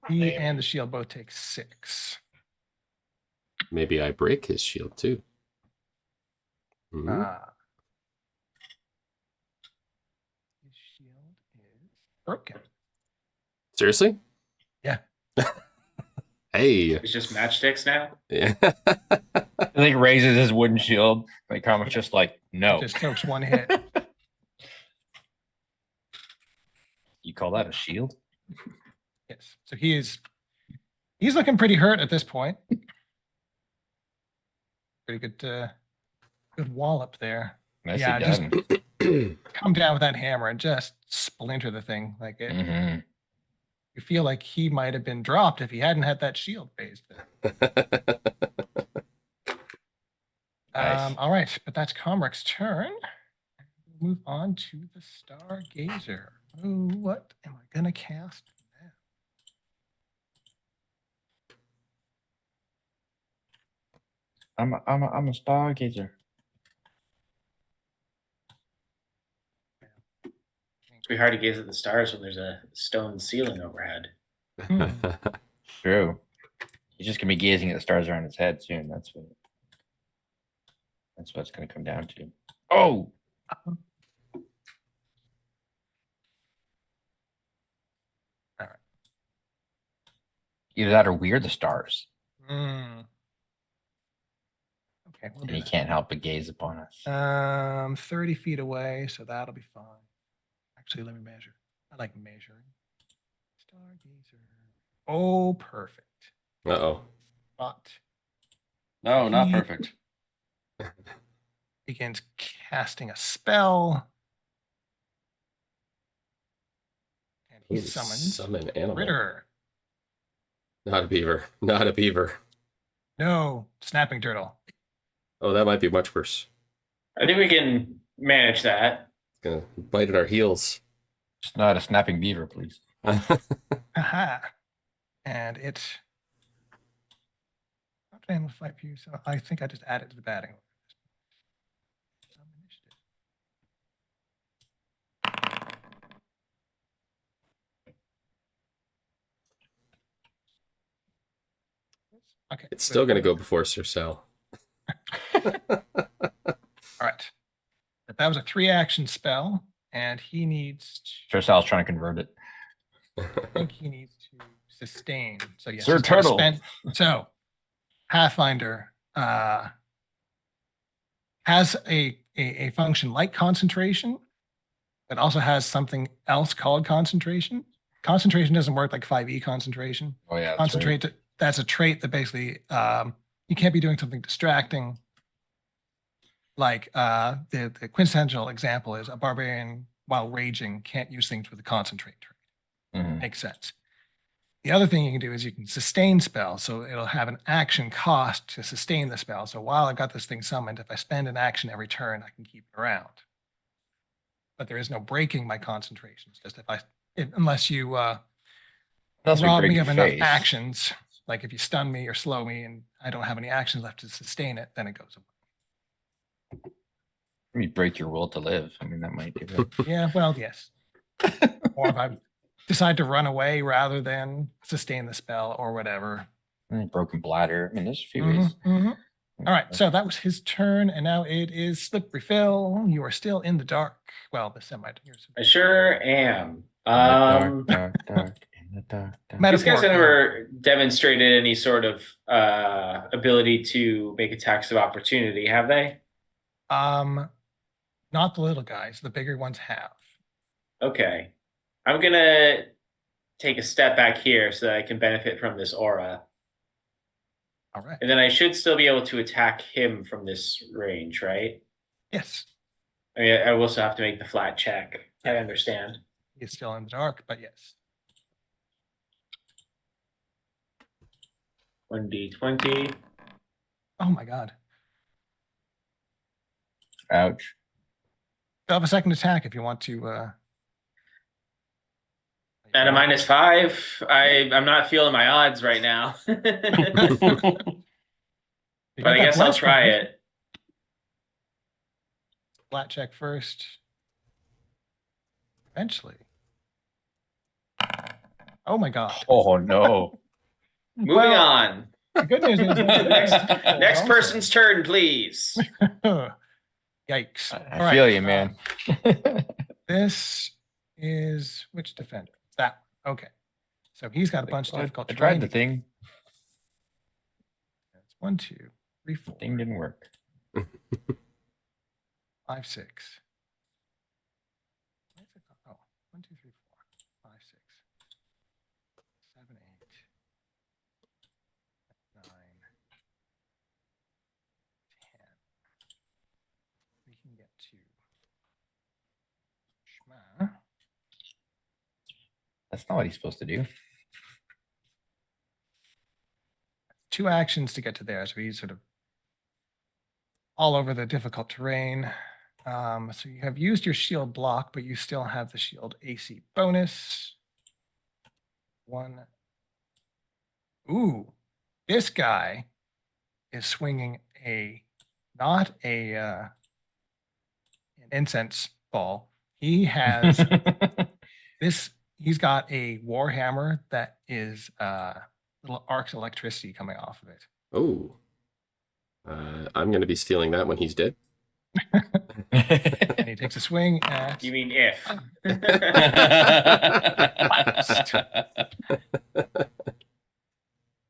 He Damn. and the shield both take 6. Maybe I break his shield too. Mhm. His shield is broken. Seriously? Yeah. Hey. It's just matchsticks now. Yeah. He like raises his wooden shield. Like Comic's just like, no. Just takes 1 hit. You call that a shield? Yes. So he is He's looking pretty hurt at this point. Pretty good, good wallop there. Nicely Yeah, just done. come down with that hammer and just splinter the thing like it. Mhm. You feel like he might have been dropped if he hadn't had that shield raised. Nice. All right, but that's Comrick's turn. Move on to the Stargazer. Oh, what am I gonna cast now? I'm a stargazer. It's pretty hard to gaze at the stars when there's a stone ceiling overhead. True. He's just gonna be gazing at the stars around his head soon. That's what it's gonna come down to. Oh, either that or we're the stars, Hmm. Okay, we'll and do he that. can't help but gaze upon us. 30 feet away, so that'll be fine. Actually, let me measure. I like measuring. Stargazer. Oh, perfect. Uh-oh. But No, not He- perfect. begins casting a spell. And he Ooh, summons summon animal. Ritter. Not a beaver. Not a beaver. No, snapping turtle. Oh, that might be much worse. I think we can manage that. It's gonna bite at our heels. Just not a snapping beaver, please. Aha. And it. Not animal fight view, so I think I just added to the batting. Some initiative. Okay. It's still gonna go before Sir Sal. All right. But that was a 3-action spell, and he needs Sir Sal's trying to convert it. I think he needs to sustain. So yes, Sir he's gotta Turtle. So Pathfinder has a function like concentration, but also has something else called concentration. Concentration doesn't work like 5e concentration. Oh yeah, that's right. Concentrate, that's a trait that basically you can't be doing something distracting. Like the quintessential example is a barbarian while raging can't use things with a concentrate trait. Mhm. Makes sense. The other thing you can do is you can sustain spells. So it'll have an action cost to sustain the spell. So while I've got this thing summoned, if I spend an action every turn, I can keep it around. But there is no breaking my concentration. It's just unless you Unless we rob break me your of enough face. actions, like if you stun me or slow me and I don't have any actions left to sustain it, then it goes away. Maybe break your will to live. I mean, that might do it. Yeah, well, yes. Or if I decide to run away rather than sustain the spell or whatever. Broken bladder. I mean, there's a few Mhm, ways. mhm. All right, so that was his turn, and now it is Slippery Phil. You are still in the dark. Well, the semi. I sure am. In the dark, in the dark. These guys have Metaphorically. never demonstrated any sort of ability to make attacks of opportunity, have they? Not the little guys. The bigger ones have. Okay. I'm gonna take a step back here so that I can benefit from this aura. All right. And then I should still be able to attack him from this range, right? Yes, I mean, I also have to make the flat check. I Yeah. understand. he's still in the dark, but yes. 1d20. Oh my God. Ouch. You'll have a second attack if you want to. At a -5, I'm not feeling my odds right now. But You got I that guess I'll bless try point. it. Flat check first. Eventually. Oh my God. Oh no. Moving Well, on. The good news is Next person's turn, please. Yikes. I All right, feel you, man. This is which defender? That one. Okay. So he's got a bunch of I difficult tried terrain. the thing. It's 1, 2, 3, 4, Thing didn't work. 5, 6. Oh, 1, 2, 3, 4, 5, 6, 7, 8, get to Shma. That's not what he's supposed to do. 2 actions to get to there, so he's sort of all over the difficult terrain. So you have used your shield block, but you still have the shield AC bonus. 1. Ooh, this guy is swinging not an incense ball. He has this. He's got a war hammer that is little arcs of electricity coming off of it. Oh. I'm going to be stealing that when he's dead. And he takes a swing at. You mean if?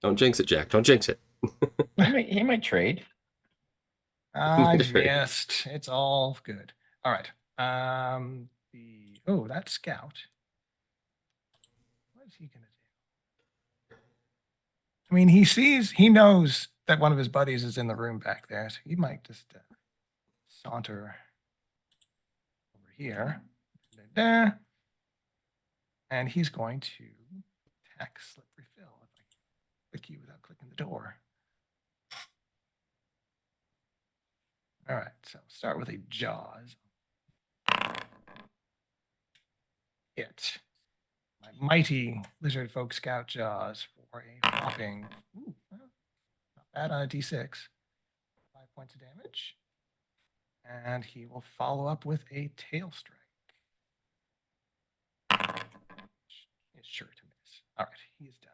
Don't jinx it, Jack. Don't jinx it. He might trade. I Trade. missed. It's all good. All right. That scout. What is he gonna do? I mean, he knows that one of his buddies is in the room back there, so he might just saunter over here. Da-da. And he's going to attack Slippery Phil if I click you without clicking the door. All right, so start with a Jaws. Hit. My mighty lizard folk scout Jaws for a whopping, not bad on a d6. 5 points of damage. And he will follow up with a tail strike. Is sure to miss. All right, he is done.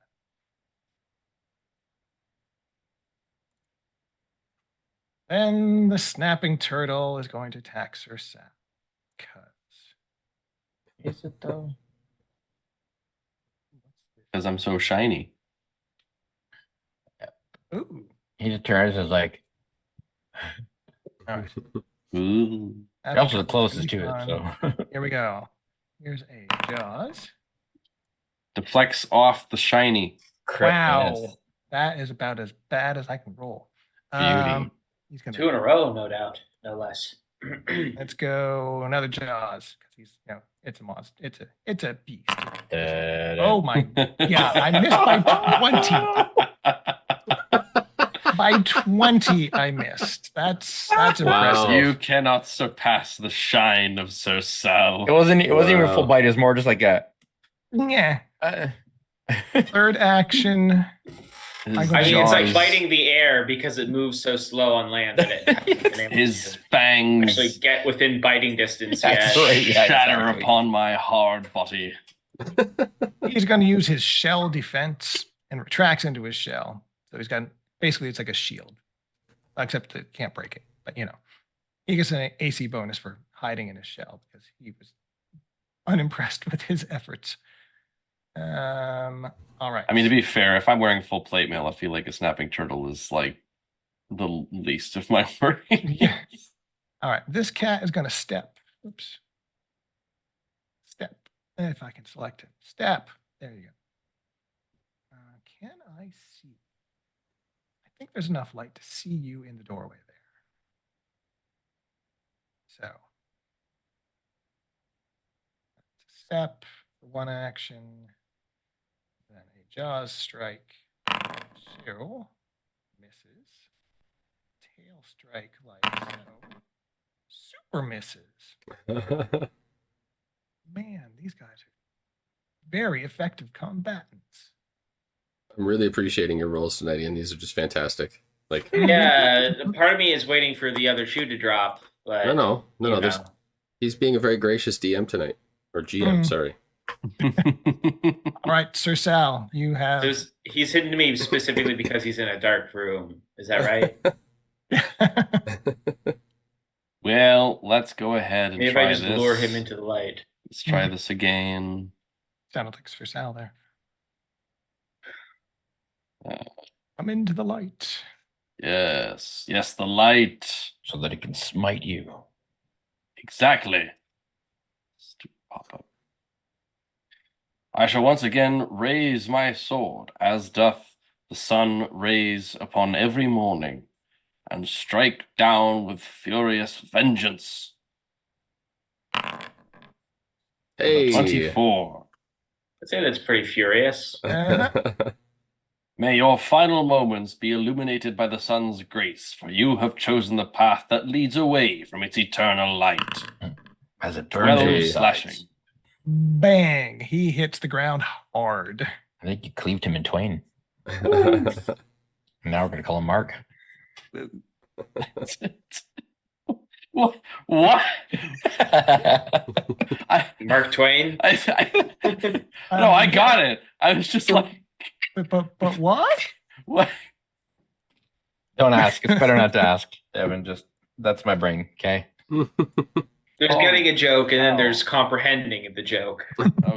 Then the snapping turtle is going to attack Sir Sam. Is it though? Because I'm so shiny. Ooh. He just turns and is like, All right. Ooh. you're also the That's closest to gonna it, be fun. so. Here we go. Here's a Jaws. Deflects off the shiny. Wow. Yes. That is about as bad as I can roll. Beauty. He's gonna 2 in a row, no doubt, no less. let's go another Jaws because he's it's a monster. It's a beast. Oh my yeah, I missed by 20. By 20 I missed. That's impressive. Wow. You cannot surpass the shine of Sir Sal. It wasn't even a full Wow. bite, it was more just like a Yeah. Third action. His I I mean, it's like jaws- biting the air because it moves so slow on land that it hasn't been able His to fangs actually get within biting distance That's yet. right. Yeah, shatter exactly. upon my hard body. He's going to use his shell defense and retracts into his shell. So he's got basically it's like a shield, except it can't break it. But he gets an AC bonus for hiding in his shell because he was unimpressed with his efforts. All right. I mean, to be fair, if I'm wearing full plate mail, I feel like a snapping turtle is like the least of my worries. Yeah. All right. This cat is going to step. Oops. Step. If I can select it. Step. There you go. Can I see? I think there's enough light to see you in the doorway there. So. Step. One action. Then a Jaws strike. 0. Misses. Tail strike like so. Super misses. Man, these guys are very effective combatants. I'm really appreciating your rolls tonight, Ian. These are just fantastic. Like, Yeah, part of me is waiting for the other shoe to drop, but no. you There's, know. he's being a very gracious DM tonight. Or GM, Mm. sorry. All right, Sir Sal, you have. He's hidden me specifically because he's in a dark room. Is that right? Well, let's go ahead and Maybe if try I just this. lure him into the light. Let's try this again. Sounded like Sir Sal there. Uh, Come into the light. Yes, the light. so that it can smite you. Exactly. Stupid pop-up. I shall once again raise my sword, as doth the sun raise upon every morning, and strike down with furious vengeance Hey. 24. I'd say that's pretty furious. May your final moments be illuminated by the sun's grace, for you have chosen the path that leads away from its eternal light. As it 12 turns, Hey. slashing. Bang! He hits the ground hard. I think you cleaved him in twain. Now we're gonna call him Mark. What? What? I, Mark Twain. no, I got it. I was just like, But what? what? Don't ask. It's better not to ask, Evan. Just that's my brain. Okay. There's Oh, getting a joke, and then wow. there's comprehending the joke.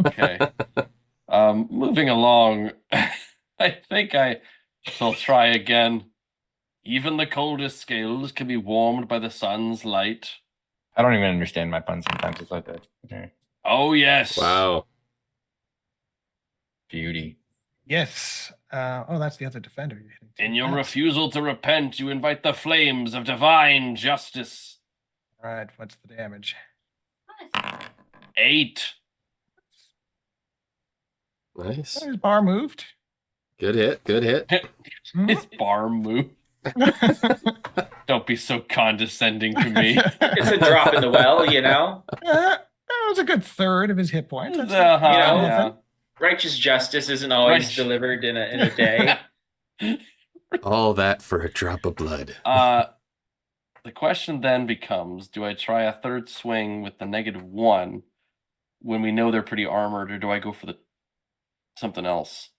Okay. Moving along, I think I shall try again. Even the coldest scales can be warmed by the sun's light. I don't even understand my puns sometimes. It's like that. Okay. Oh, yes. Wow. Beauty. Yes. Oh, that's the other defender you're hitting. In your That's- refusal to repent, you invite the flames of divine justice. All right. What's the damage? 8. Nice. His bar moved. Good hit. Good hit. Hmm? His bar move. Don't be so condescending to me. It's a drop in the well, you know. That was a good third of his hit points. That's Uh-huh, You know, yeah. Righteous justice isn't always Right. delivered in a day. All that for a drop of blood. The question then becomes, do I try a third swing with the -1 when we know they're pretty armored, or do I go for the something else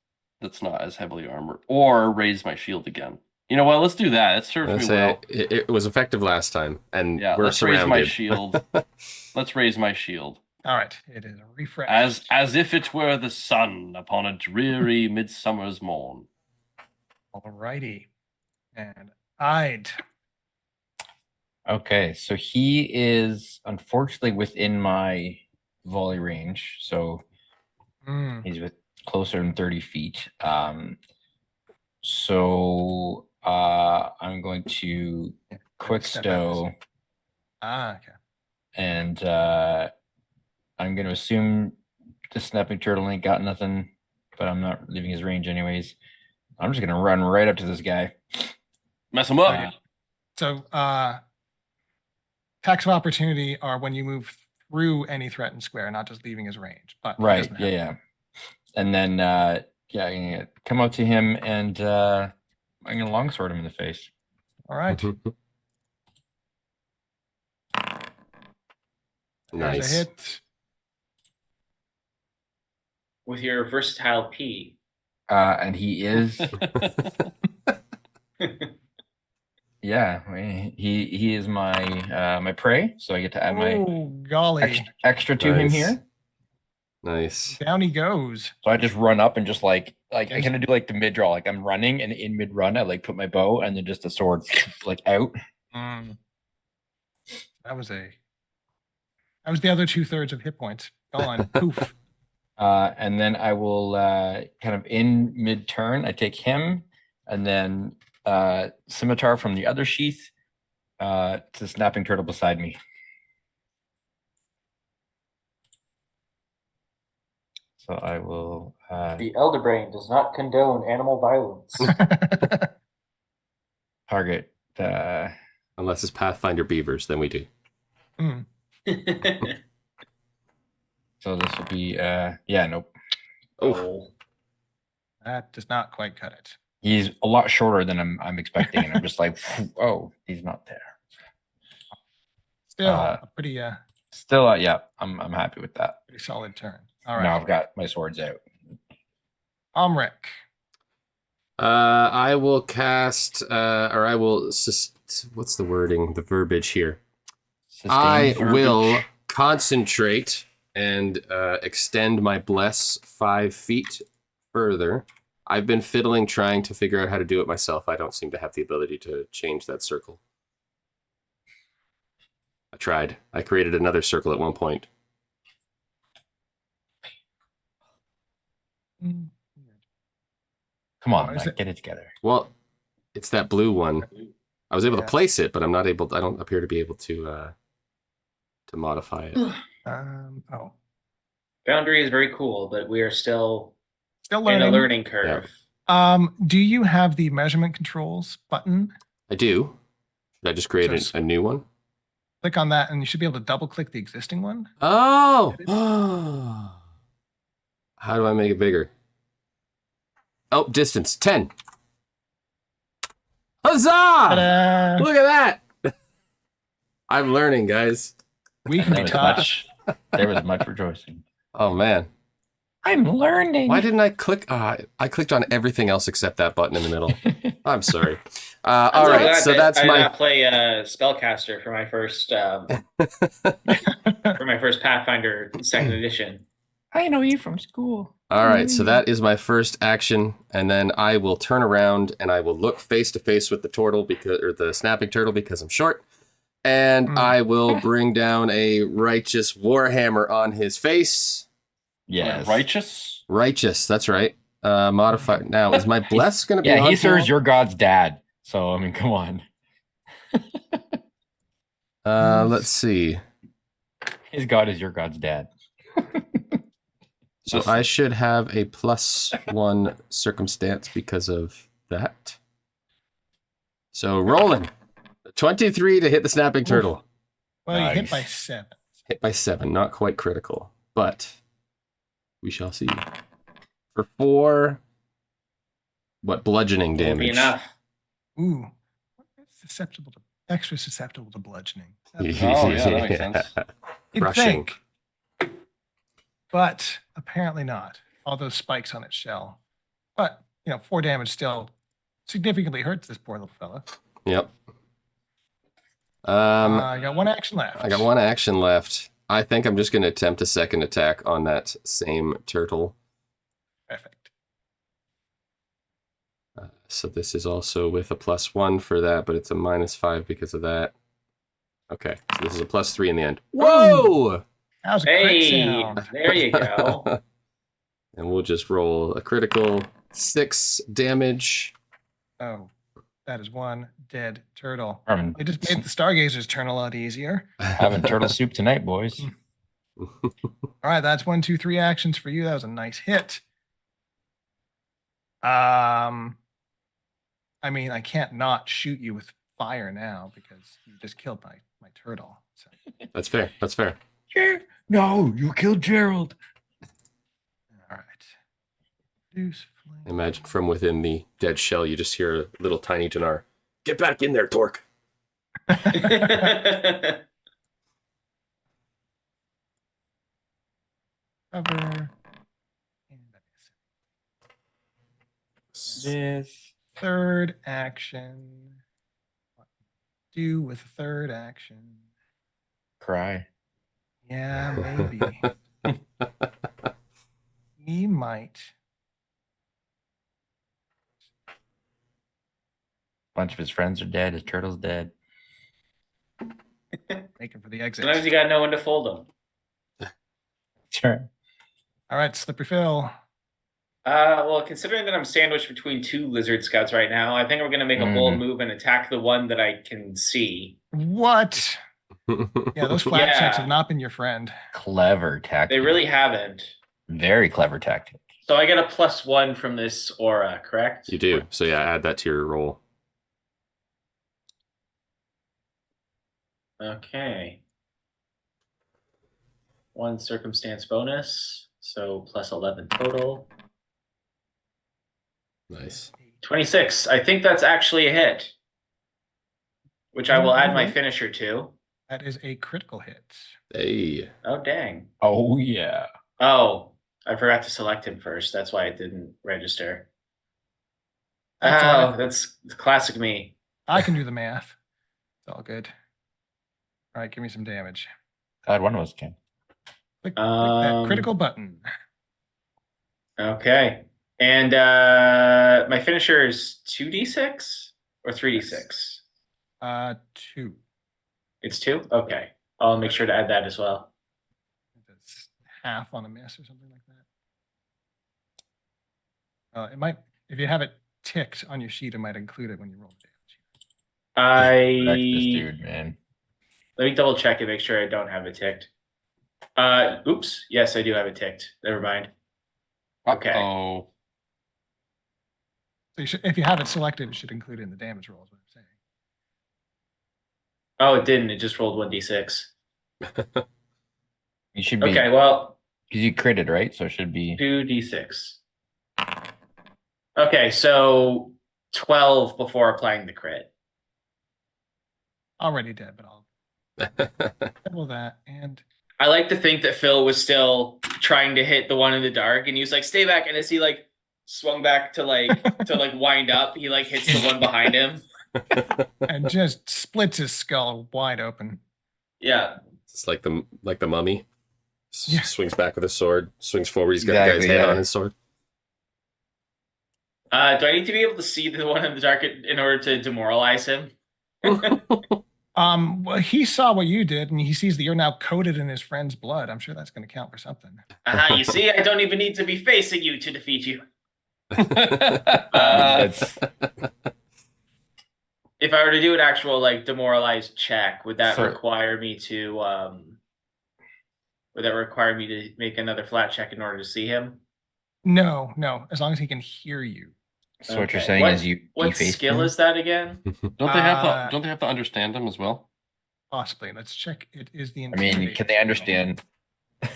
that's not as heavily armored, or raise my shield again? You know what? Let's do that. It served Let's me say well. it was effective last time, and Yeah, we're let's raise surrounded. my shield. Let's raise my shield. All right. It is a refresh. As if it were the sun upon a dreary midsummer's morn. All righty. And I'd. Okay, so he is unfortunately within my volley range, so Mm, he's with closer than 30 feet. So I'm going to quick step out stow, okay. and I'm going to assume the snapping turtle ain't got nothing, but I'm not leaving his range anyways. I'm just going to run right up to this guy. Mess him up. Okay. So attacks of opportunity are when you move through any threatened square, not just leaving his range. But he Right, doesn't have yeah. And then, I'm gonna come up to him and I'm gonna longsword him in the face. All right. There's a Nice. hit. With your versatile P. And he is, yeah, he is my my prey, so I get to add my Oh, golly. extra to him Nice. here. Nice. Down he goes. So I just run up and just like I Yes. kind of do like the mid draw, like I'm running, and in mid run I like put my bow and then just the sword like out. Mm. That was the other 2/3 of hit points. Gone. Poof. And then I will kind of in mid turn, I take him, and then scimitar from the other sheath to the snapping turtle beside me. So I will The Elder Brain does not condone animal violence. target. Unless it's Pathfinder beavers, then we do. Mm. So this will be yeah, nope. Oh, That does not quite cut it. He's a lot shorter than I'm expecting, and I'm just like, oh, he's not there. Still Uh, a pretty Still, yeah, I'm happy with that. pretty solid turn. All right. Now I've got my swords out. Omric. I will cast, or I will. What's the wording? The verbiage here. I Sustained will verbiage. concentrate and extend my bless 5 feet further. I've been fiddling, trying to figure out how to do it myself. I don't seem to have the ability to change that circle. I tried. I created another circle at one point. Mm. Come on, Oh, is Mike, it- get it together. Well, it's that blue one. I was able Yeah. to place it, but I'm not able. I don't appear to be able to. to modify it. Oh, Boundary is very cool, but we are still still in a learning. learning curve. Do you have the measurement controls button? I do. Should I just create So a new one? Click on that, and you should be able to double click the existing one. Oh! How do I make it bigger? Oh, distance 10. Huzzah! Ta-da! Look at that. I'm learning, guys. We can There be was taught. there was much rejoicing. Oh man. I'm learning. Why didn't I click? I clicked on everything else except that button in the middle. I'm sorry. I'm All so right, glad so that that's I did my. not play Spellcaster for my first Pathfinder second edition. I know you from school. All right, so that is my first action, and then I will turn around and I will look face to face with the turtle or the snapping turtle because I'm short, and I will bring down a righteous warhammer on his face. Yes. Righteous? Righteous, that's right. Modify now. Is my bless going to be? Yeah, on he serves here? your god's dad. So I mean, come on. Let's see. His god is your god's dad. So I should have a +1 circumstance because of that. So rolling 23 to hit the snapping turtle. Well, you hit Nice. by 7. Hit by 7, not quite critical, but we shall see. For 4, bludgeoning Won't be damage. enough. Ooh, extra susceptible to bludgeoning. Oh, yeah, that makes sense. You'd Crushing. think, but apparently not. All those spikes on its shell. But 4 damage still significantly hurts this poor little fella. Yep. I got 1 action left. I got 1 action left. I think I'm just going to attempt a second attack on that same turtle. Perfect. So this is also with a +1 for that, but it's a -5 because of that. Okay, so this is a +3 in the end. Whoa! That was a crit Hey, sound. there you go. And we'll just roll a critical 6 damage. Oh, that is 1 dead turtle. I'm It just made the Stargazer's turn a lot easier. having turtle soup tonight, boys. All right, that's 1, 2, 3 actions for you. That was a nice hit. I mean, I can't not shoot you with fire now because you just killed my turtle. So. That's fair. That's fair. No, you killed Gerald. All right. Reduce flame. Imagine from within the dead shell, you just hear a little tiny Dinar. Get back in there, Torque. Cover. And Yes. third action. What do with third action? Cry. Yeah, maybe. He might. Bunch of his friends are dead. His turtle's dead. Making for the exit. Sometimes you gotta know when to fold them. Sure. All right, Slippery Phil. Well, considering that I'm sandwiched between 2 lizard scouts right now, I think I'm gonna make a bold move and attack the one that I can see. What? Yeah, those flat checks Yeah. have not been your friend. Clever tactic. They really haven't. Very clever tactic. So I get a +1 from this aura, correct? You do. So yeah, add that to your roll. Okay. 1 circumstance bonus, so +11 total. Nice. 26. I think that's actually a hit, which I will add my finisher to. That is a critical hit. Hey. Oh, dang. Oh yeah. Oh, I forgot to select him first. That's why it didn't register. That's all Oh, right. that's classic me. I can do the math. It's all good. All right, give me some damage. God, one of us can. Click that Um, critical button. Okay. And my finisher is 2d6 or 3d6? 2. It's 2? Okay. I'll make sure to add that as well. That's half on a miss or something like that. It might, if you have it ticked on your sheet, it might include it when you roll damage. Protect this I dude, man. Let me double check and make sure I don't have it ticked. Oops. Yes, I do have it ticked. Never mind. Okay. Oh, So you should, if you have it selected, it should include it in the damage roll. Is what I'm saying. Oh, it didn't. It just rolled 1d6. You should be Okay, well, because you critted, right? So it should be 2d6. Okay, so 12 before applying the crit. Already dead, but I'll double that. And I like to think that Phil was still trying to hit the one in the dark, and he was like, "Stay back!" And as he like swung back to like wind up, he like hits the one behind him. and just splits his skull wide open. Yeah. It's like the mummy. Yeah. Swings back with a sword. Swings forward. He's got the Exactly, guy's head yeah. on his sword. Do I need to be able to see the one in the dark in order to demoralize him? Well, he saw what you did, and he sees that you're now coated in his friend's blood. I'm sure that's going to count for something. You see, I don't even need to be facing you to defeat you. That's If I were to do an actual like demoralized check, would that So- require me to make another flat check in order to see him? No, as long as he can hear you. so what you're Okay. saying is you What defaced skill him? is that again? don't they have to? Don't they have to understand them as well? Possibly. Let's check. It is the. I mean, can they intimidate understand? skill.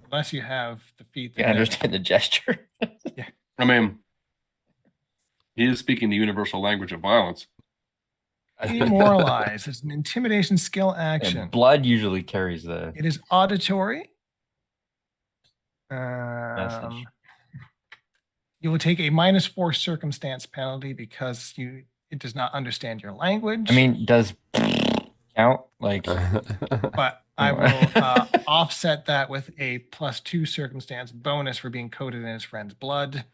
Unless you have the feat. Can understand the gesture? I mean, he is speaking the universal language of violence. Demoralize is an intimidation skill And action. blood usually carries the It is auditory. message. You will take a -4 circumstance penalty because it does not understand your language. I mean, does count? Like, but I will offset that with a +2 circumstance bonus for being coated in his friend's blood,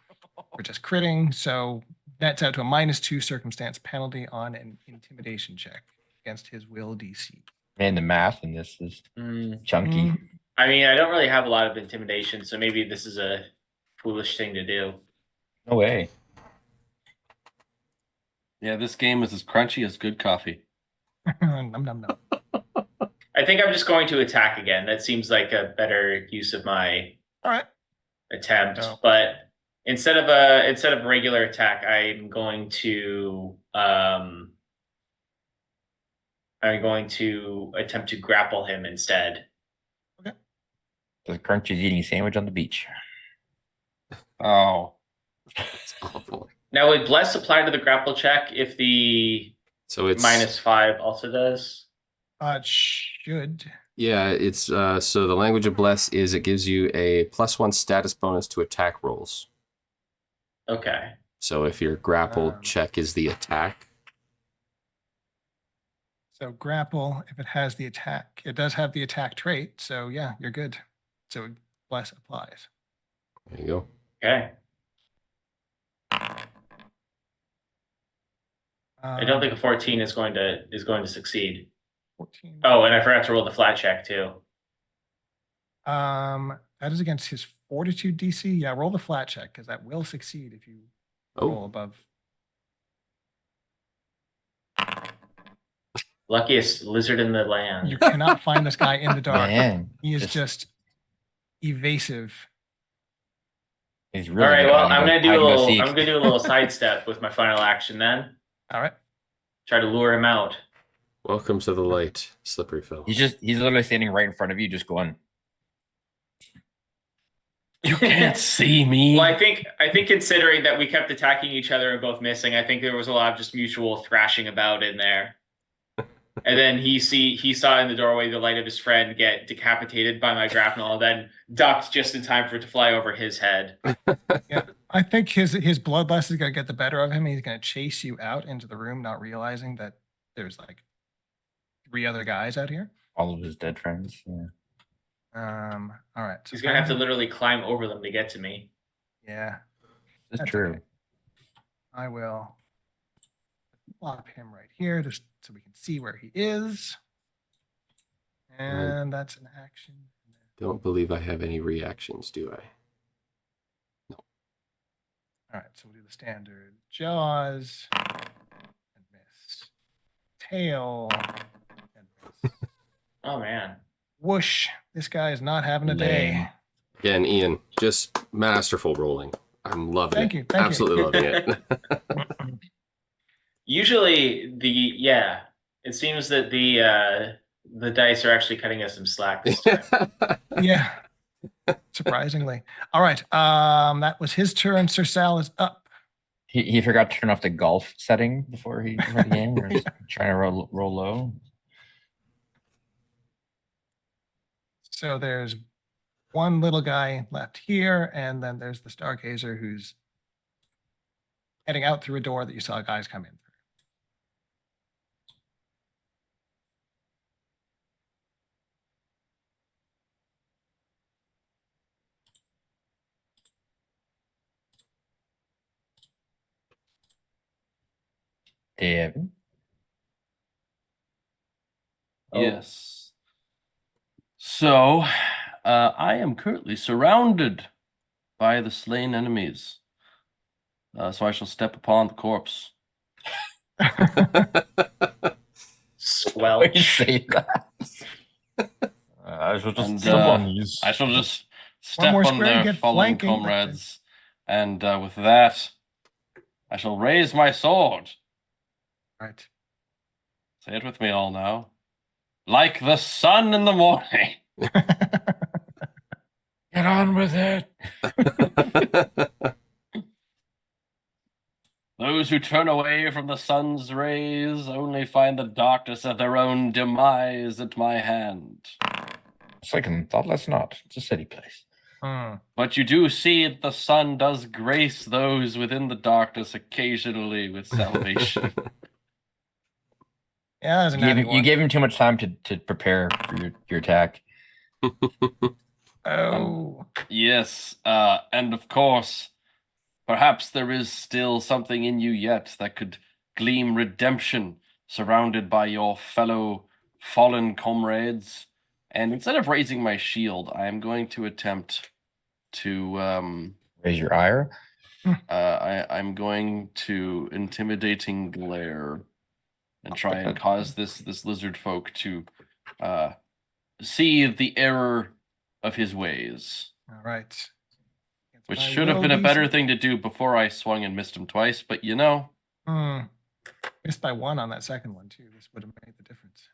or just critting. So that's out to a -2 circumstance penalty on an intimidation check against his will DC. man, the math in this is Mm, chunky. I mean, I don't really have a lot of intimidation, so maybe this is a foolish thing to do. No way. Yeah, this game is as crunchy as good coffee. Nom, nom, nom. I think I'm just going to attack again. That seems like a better use of my All right. attempt. Oh. But instead of a regular attack, I'm going to attempt to grapple him instead. The Crunchy's eating a sandwich on the beach. Oh, It's awful. Now, would bless apply to the grapple check if the So it's -5 also does? It should. Yeah, it's so the language of bless is it gives you a +1 status bonus to attack rolls. Okay. So if your grapple Um, check is the attack, So grapple, if it has the attack, it does have the attack trait. So yeah, you're good. So bless applies. there you go. Okay. I don't think a 14 is going to succeed. 14. Oh, and I forgot to roll the flat check too. That is against his fortitude DC. Yeah, roll the flat check because that will succeed if you roll Oh, above. Luckiest lizard in the land. You cannot find this guy in the dark. Man, He is just evasive. he's All really right. good Well, at I'm gonna do a hide and go little. seek. I'm gonna do a little sidestep with my final action. Then All right. try to lure him out. welcome to the light, Slippery Phil. He's literally standing right in front of you, just going. you can't see me. Well, I think considering that we kept attacking each other and both missing, I think there was a lot of just mutual thrashing about in there. And then he saw in the doorway the light of his friend get decapitated by my grapnel, and then ducked just in time for it to fly over his head. Yeah, I think his bloodlust is going to get the better of him. He's going to chase you out into the room, not realizing that there's like 3 other guys out here. All of his dead friends. Yeah. All right. So He's gonna have to literally climb over them to get to me. Yeah, That's That's true. okay. I will plop him right here just so we can see where he is. And that's an action. Don't believe I have any reactions, do I? All right, so we'll do the standard jaws and miss, tail and miss. Whoosh. This guy is not having a day. Lame. Again, Ian, just masterful rolling. I'm loving Thank it. you. Thank you. Absolutely loving it. Usually it seems that the dice are actually cutting us some slack this time. Yeah. Surprisingly. All right. That was his turn. Sir Sal is up. He forgot to turn off the golf setting before the game. Or trying to roll low. So there's one little guy left here, and then there's the Stargazer who's heading out through a door that you saw guys come in through. Devin. Yes. So, I am currently surrounded by the slain enemies. So I shall step upon the corpse. Squelch. Say that. I shall just And, step on these. I shall just step more on square, you their get fallen flanking, but comrades. And with that, I shall raise my sword. Right. Say it with me all now. Like the sun in the morning. Get on with it. Those who turn away from the sun's rays only find the darkness of their own demise at my hand. It's like in Thoughtless Not. It's a city place. But you do see that the sun does grace those within the darkness occasionally with salvation. Yeah, that's a natty one. You gave him too much time to prepare for your attack. Oh. Yes, and of course, perhaps there is still something in you yet that could gleam redemption surrounded by your fellow fallen comrades. And instead of raising my shield, I am going to attempt to Raise your ire. I'm going to intimidating glare and try and cause this lizard folk to see the error of his ways. All right. Which My should have will been a better DC. thing to do before I swung and missed him twice, but you know. Missed by one on that second one, too. This would have made the difference.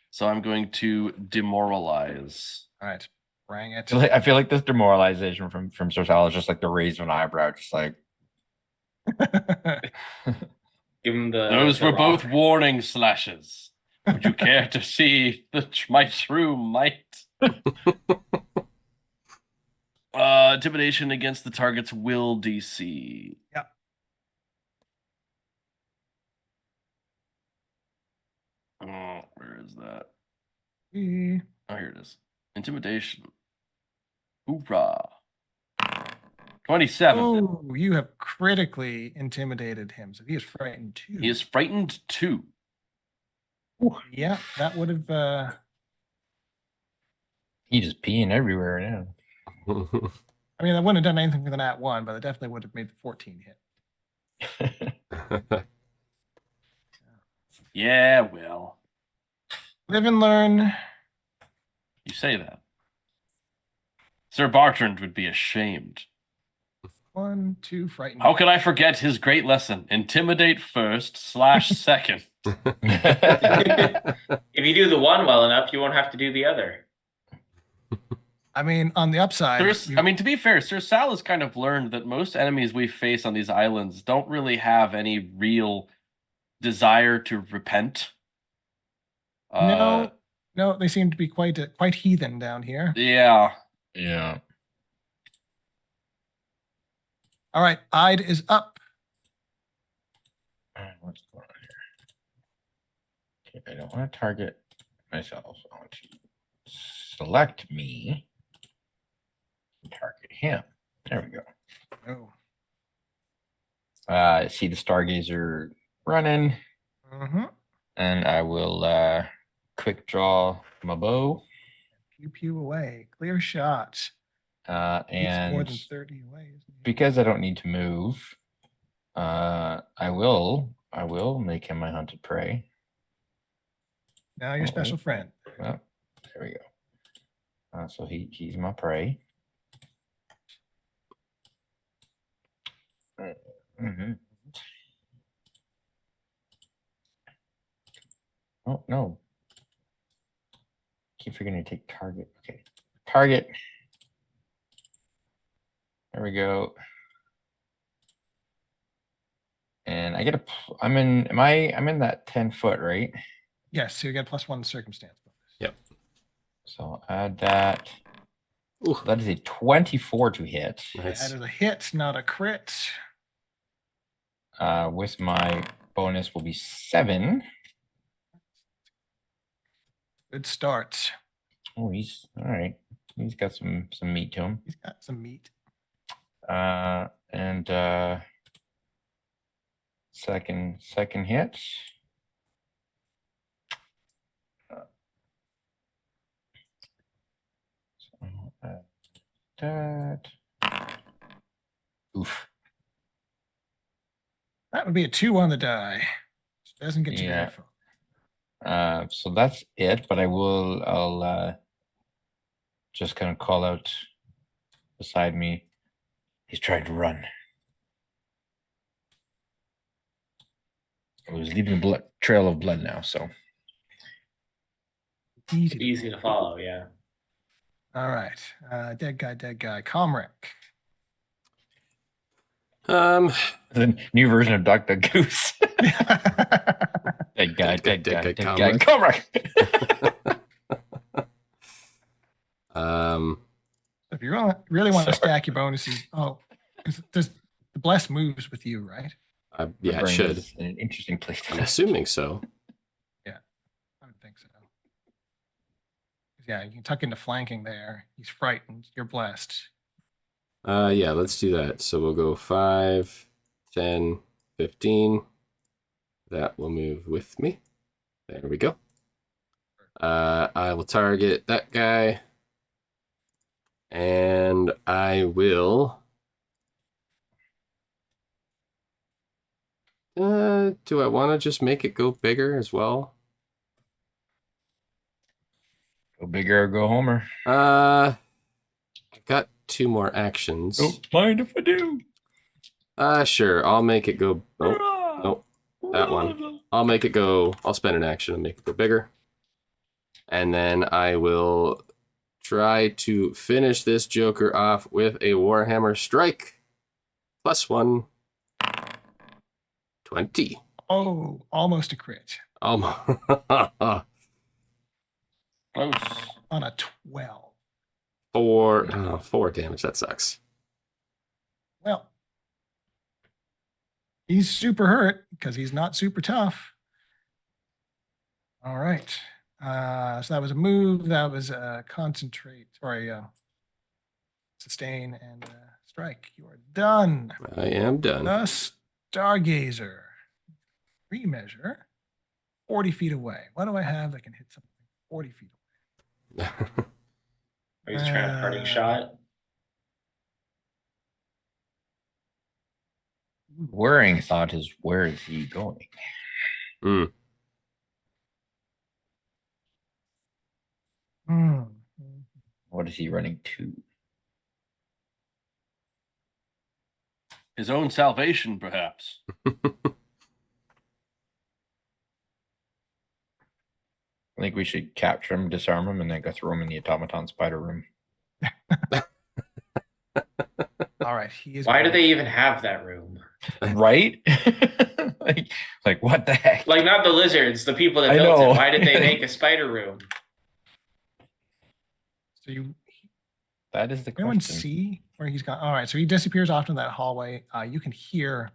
So I'm going to demoralize. All right. Bring it. I feel like this demoralization from Sir Sal is just like the raise of an eyebrow, just like Give him Those the were rock. both warning slashes. Would you care to see my true might? Intimidation against the target's will DC. Yep. Oh, where is that? Eh. Oh, here it is. Intimidation. Hoorah. 27. Oh, you have critically intimidated him, so he is frightened too. He is frightened too. Yeah, that would have. he just peeing everywhere now. I mean, I wouldn't have done anything for the nat one, but it definitely would have made the 14 hit. Yeah, well, Live and learn. you say that. Sir Bartrand would be ashamed. 1, 2, frightened. How could I forget his great lesson? Intimidate first / second. If you do the one well enough, you won't have to do the other. I mean, on the upside, I mean, to be fair, Sir Sal has kind of learned that most enemies we face on these islands don't really have any real desire to repent. no, they seem to be quite heathen down here. Yeah. Yeah. All right, Ide is up. What's going on here? Okay, I don't want to target myself. I want to select me and target him. There we go. Oh. See the Stargazer running, Mm-hmm. and I will quick draw my bow. Pew pew away. Clear shot. He's more And than 30 away, isn't he? because I don't need to move, I will make him my hunted prey. Now your Oh. special friend. Well, there we go. So he's my prey. Mm-hmm. Oh no. Keep forgetting to take target. Okay. Target. There we go. And I get a I'm in that 10 foot, right? Yes, so you get +1 circumstance bonus. Yep. So I'll add that. Ooh, So that is a 24 to hit. nice. That is a hit, not a crit. With my bonus will be 7. Good start. Oh, he's all right. He's got some meat to him. He's got some meat. And second hit. So that. Oof. That would be a 2 on the die. Doesn't get you very Yeah. far. So that's it. But I'll just kind of call out beside me. He's trying to run. I was leaving a trail of blood now. So Easy to follow, yeah. All right. Dead guy. Comric. the new version of Dr. Goose. Dead guy, Comrade. If you really want to Sorry. stack your bonuses, does the bless moves with you, right? Yeah, My it brain should. is in an interesting place. I'm assuming so. I would think so. Yeah, you can tuck into flanking there. He's frightened. You're blessed. Yeah, let's do that. So we'll go 5, 10, 15. That will move with me. There we go. I will target that guy. And I will. Do I want to just make it go bigger as well? Go bigger or go homer. I've got 2 more actions. Don't mind if I do. Sure. I'll make it go. Oh, nope. That one. I'll make it go. I'll spend an action and make it go bigger. And then I will try to finish this Joker off with a Warhammer Strike. +1. 20. Oh, almost a crit Almost. Close. on a 12. 4 damage. That sucks. Well, he's super hurt because he's not super tough. All right. So that was a move. That was a concentrate or a sustain and strike. You are done. I am done. The Stargazer. Remeasure 40 feet away. What do I have that can hit something 40 feet away? He's trying a parting shot. Worrying thought is, where is he going? What is he running to? His own salvation, perhaps. I think we should capture him, disarm him, and then go throw him in the automaton spider room. All right. He is. Why do they even have that room? Right? like what the heck? Like, not the lizards, the people that I built know. it. Why did they make a spider room? So you That is the anyone question. see where he's gone? All right. So he disappears off in that hallway. You can hear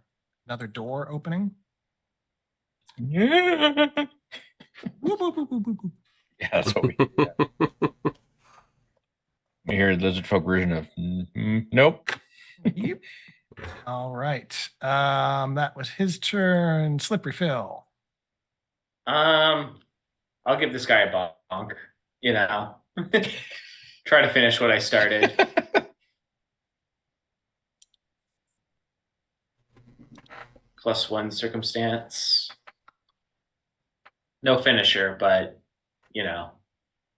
another door opening. Yeah, Whoop, whoop, whoop, whoop, whoop, whoop. that's what we. Yeah. We hear the lizard folk version of nope. Yep. All right. That was his turn. Slippery Phil. I'll give this guy a bonk. You know, try to finish what I started. +1 circumstance. No finisher, but you know,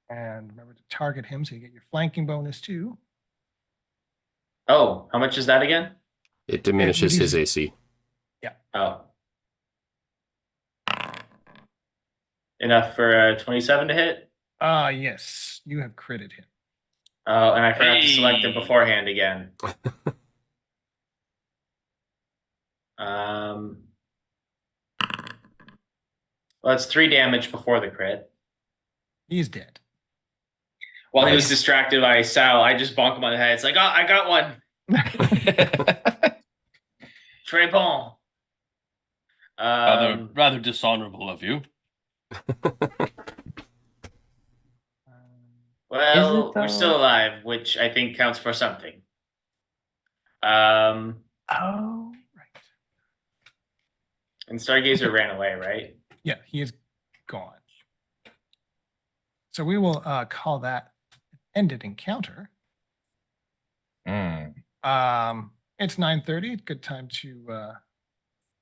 And remember to target him so you get your flanking bonus too. Oh, how much is that again? It diminishes his reduces- AC. Oh. Enough for 27 to hit? Yes, you have critted him. Oh, and I forgot to select him Hey. beforehand again. Well, that's 3 damage before the crit. He's dead. While he was Nice. distracted by Sal, I just bonk him on the head. It's like, oh, I got one. Très bon. Rather dishonorable of you. Well, Is it, we're though? still alive, which I think counts for something. Oh, right. And Stargazer ran away, right? Yeah, he is gone. So we will call that ended encounter. Mm. It's 9:30. Good time to.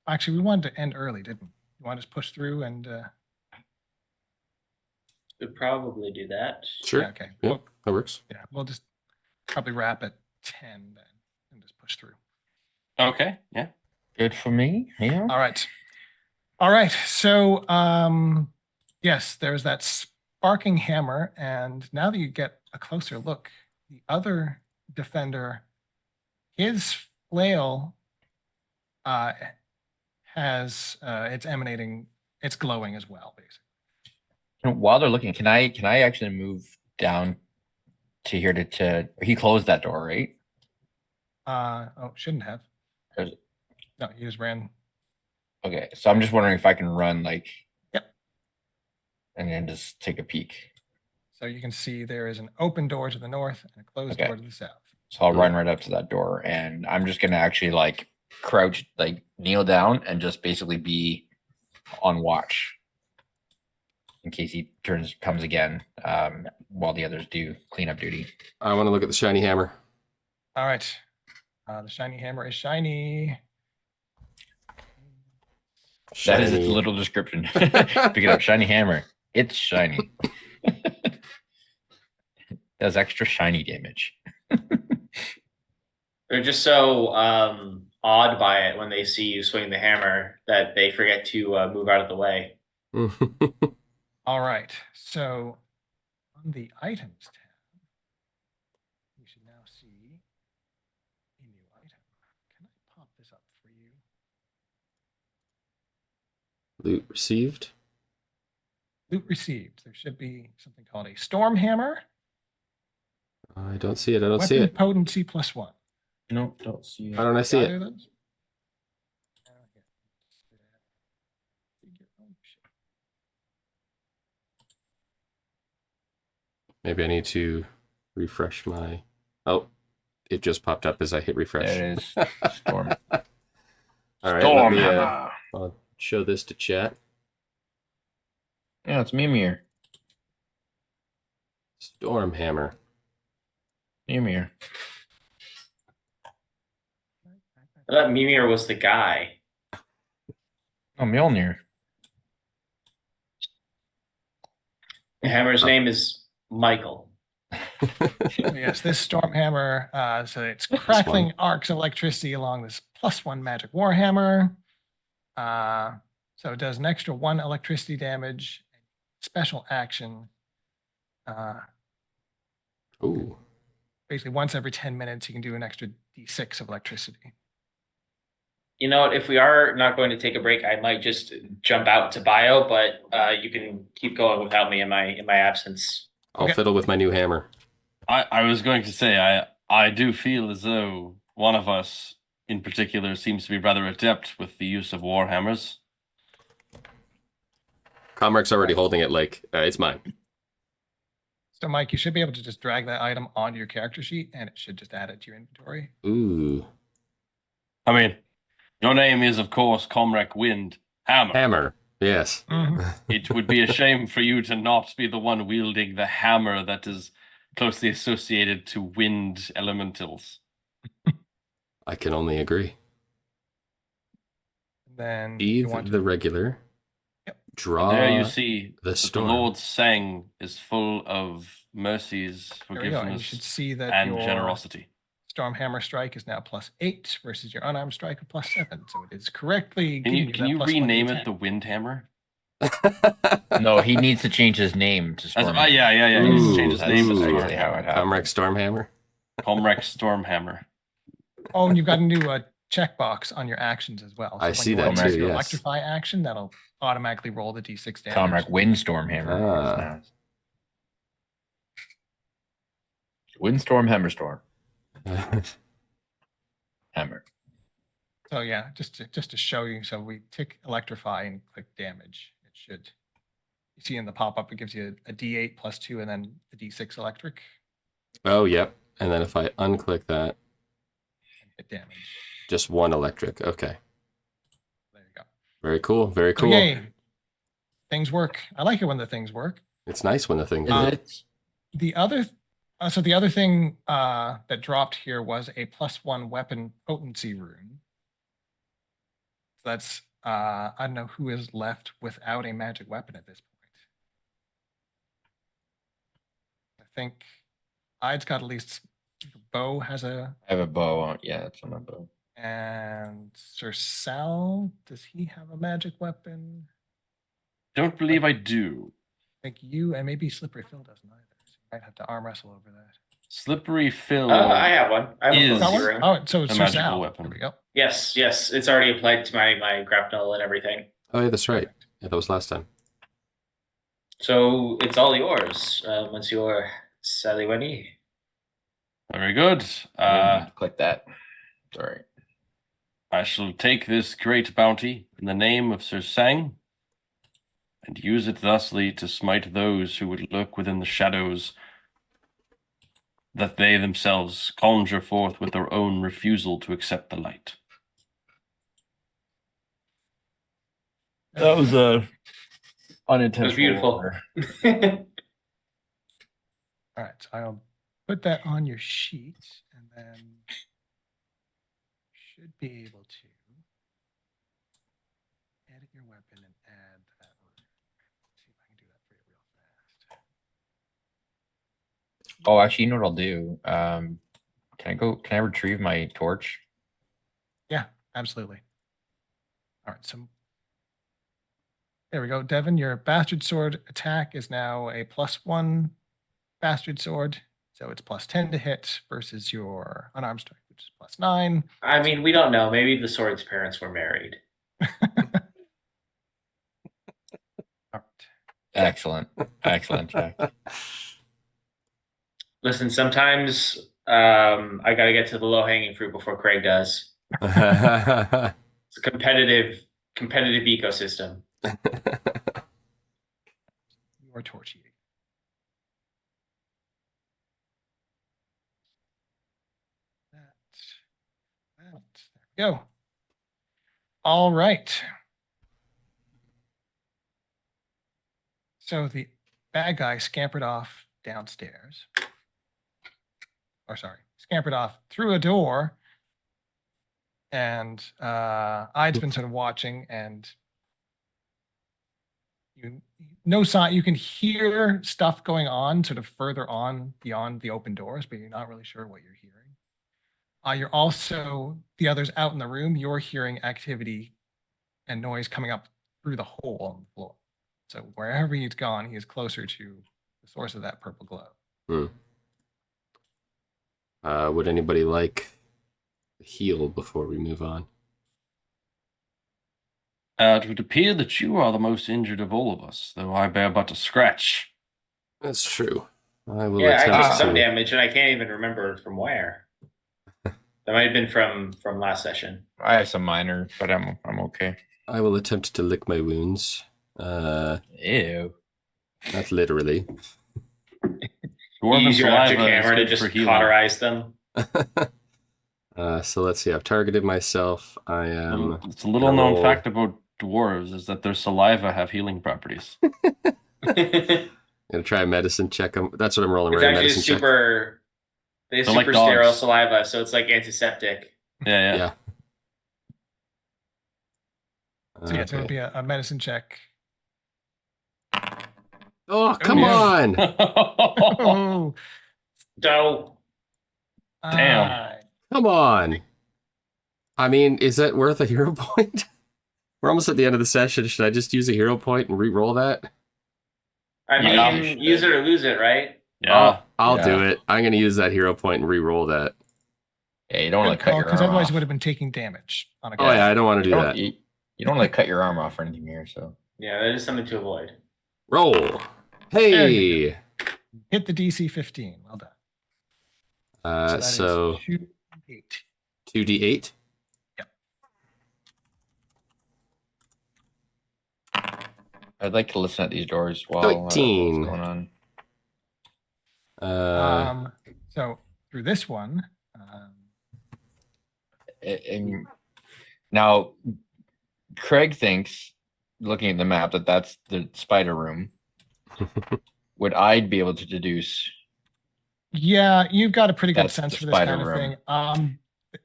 Actually, we wanted to end early, didn't we? You want to just push through and. Could probably do that. Sure. Yeah, okay. Yeah, Well, that works. yeah, we'll just probably wrap at 10 then and just push through. Okay, yeah. Good for me. Yeah. All right. All right. So, yes, there's that sparking hammer. And now that you get a closer look, the other defender, his flail it's glowing as well, basically. While they're looking, can I actually move down to here to he closed that door, right? Shouldn't have. Or is it- No, he just ran. Okay, so I'm just wondering if I can run like. Yep. And then just take a peek. So you can see there is an open door to the north and a closed Okay. door to the south. So I'll run right up to that door, and I'm just gonna actually like crouch, like kneel down, and just basically be on watch in case he comes again, while the others do cleanup duty. I want to look at the shiny hammer. All right. The shiny hammer is shiny. That is its Shiny. little description. Pick it up, shiny hammer. It's shiny. Does extra shiny damage. They're just so awed by it when they see you swing the hammer that they forget to move out of the way. All right. So on the items tab, we should now see a new item. Can I pop this up for you? Loot received. Loot received. There should be something called a storm hammer. I don't see it. I don't Weapon see it. potency +1. Nope, don't see Why don't I see Either it? of those? Maybe I need to refresh my. Oh, it just popped up as I hit refresh. There it is. Storm. All right, Storm let me hammer. I'll show this to chat. Yeah, it's Mimir. Storm hammer. Mimir. I thought Mimir was the guy. Oh, Mjolnir. The hammer's name is Michael. Yes, this storm hammer. So it's crackling arcs of electricity along this +1 magic warhammer. So it does an extra 1 electricity damage. Special action. Ooh. Basically, once every 10 minutes, you can do an extra d6 of electricity. You know what? If we are not going to take a break, I might just jump out to bio, but you can keep going without me in my absence. I'll Okay. fiddle with my new hammer. I was going to say I do feel as though one of us in particular seems to be rather adept with the use of warhammers. Comrac's already holding it like it's mine. So, Mike, you should be able to just drag that item onto your character sheet, and it should just add it to your inventory. Ooh. I mean, your name is of course Comrec Wind Hammer. Hammer. Yes. It would be a shame for you to not be the one wielding the hammer that is closely associated to wind elementals. I can only agree. Then you Eve want the to, regular. Yep. Draw There you see the that the storm. Lord sang is full of mercies, There we go. And you forgiveness, should see that and your generosity. Stormhammer strike is now +8 versus your unarmed strike of +7. So it is correctly Can giving you that +1 rename D10. it the Windhammer? No, he needs to change his name to That's, Storm. yeah. He needs to change his That's name to exactly how it Stormhammer. happened. Comrade Stormhammer. Comrade Stormhammer. Oh, and you've got a new checkbox on your actions as well. I when see you that want to use too, your yes. Electrify action, that'll automatically roll the D6 damage. Comrade Windstorm Hammer. Ah. Windstorm, Hammerstorm. Hammer. So yeah, just to show you. So we tick Electrify and click damage. It should. You see in the pop-up, it gives you a D8 +2 and then the D6 electric Oh, yep. And then if I unclick that, and hit damage. just 1 electric. Okay. There you go. Very cool. Very So cool. yay, things work. I like it when the things work. It's nice when the thing. Is it? The other, so the other thing that dropped here was a +1 weapon potency rune. So that's I don't know who is left without a magic weapon at this point. I think Ide's got at least Bo has a, I have a bow on. Yeah, it's on my bow. and Sir Sal, does he have a magic weapon? Don't believe I do. I think you and maybe Slippery Phil doesn't either. So you might have to arm wrestle over that. Slippery Phil. I have one. I have Is- a Got one? zero. Oh, so it's a Sir magical Sal. weapon. There we go. Yes, it's already applied to my grapnel and everything. Oh, yeah, that's right. Perfect. Yeah, that was last time. So it's all yours, Monsieur Saliweni. Very good. Click that. Sorry. I shall take this great bounty in the name of Sir Sang, and use it thusly to smite those who would lurk within the shadows that they themselves conjure forth with their own refusal to accept the light. That was a unintentional. It was beautiful. order. All right, so I'll put that on your sheet, and then you should be able to edit your weapon and add that rune. Let's see if I can do that for you real fast. Oh, actually, you know what I'll do? Can I retrieve my torch? Yeah, absolutely. All right, so there we go. Devin, your bastard sword attack is now a +1 bastard sword. So it's +10 to hit versus your unarmed strike, which is +9. I mean, we don't know. Maybe the sword's parents were married. All right. Excellent. Excellent, Jack. Listen, sometimes I got to get to the low-hanging fruit before Craig does. It's a competitive ecosystem. Your torch eating. There we go. All right. So the bad guy scampered off downstairs. Or sorry, scampered off through a door. And I'd been sort of watching, and no sign. You can hear stuff going on sort of further on beyond the open doors, but you're not really sure what you're hearing. You're also, the others out in the room, you're hearing activity and noise coming up through the hole on the floor. So wherever he's gone, he is closer to the source of that purple glow. Would anybody like heal before we move on? It would appear that you are the most injured of all of us, though I bear but a scratch. That's true. I will Yeah, I attempt took some to. damage, and I can't even remember from where. That might have been from last session. I have some minor, but I'm okay. I will attempt to lick my wounds. Ew. Not literally. Dwarven You use your electric saliva is hammer to good just for healing. cauterize them. So let's see. I've targeted myself. I am. It's a little known roll- fact about dwarves is that their saliva have healing properties. It's Gonna try a medicine check. That's what I'm rolling. Right? actually Medicine check. super. They have They're like super sterile dogs. saliva, so it's like antiseptic. Yeah. Yeah. So yeah, so it'll Okay. be a medicine check. Oh, come yeah. on. Oh, So Damn. Come on. I mean, is that worth a hero point? We're almost at the end of the session. Should I just use a hero point and re-roll that? I Yeah, mean, you should. use it or lose it, right? Yeah. I'll do Yeah. it. I'm going to use that hero point and re-roll that. Yeah, you don't want good to cut call, your because arm otherwise off. you would have been taking damage on a Oh, yeah, I don't want to do that. You don't want to cut your arm off or anything here, so. Yeah, that is something to avoid. Roll. There you Hey. hit the DC 15. Well done. So That is 2d8. 2d8. I'd like to listen at these doors while 13. what's going on. So through this one, And now, Craig thinks, looking at the map, that that's the spider room. Would I be able to deduce? yeah, you've got a pretty good That's sense the for this spider kind of room. thing.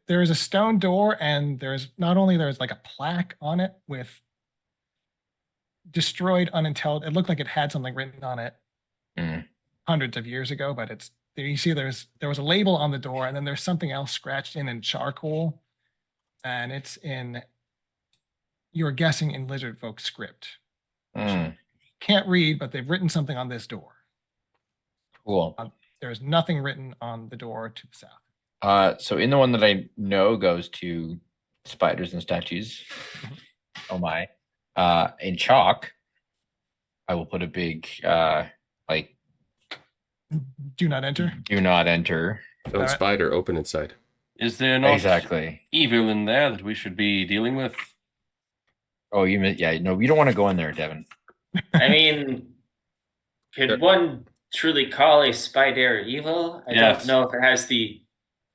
There is a stone door, and there's like a plaque on it with destroyed, unintelligible. It looked like it had something written on it Hmm. hundreds of years ago, but it's there. You see, there was a label on the door, and then there's something else scratched in charcoal, and it's in. You're guessing in lizard folk script. Hmm. Can't read, but they've written something on this door. Cool. There's nothing written on the door to the south. So in the one that I know goes to spiders and statues. Oh my. In chalk, I will put a big like Do not enter. do not enter. Don't Alright. spider, open inside. Is there not Exactly. evil in there that we should be dealing with? Oh, yeah, no, you don't want to go in there, Devin. I mean, could one truly call a spider evil? I Yes. don't know if it has the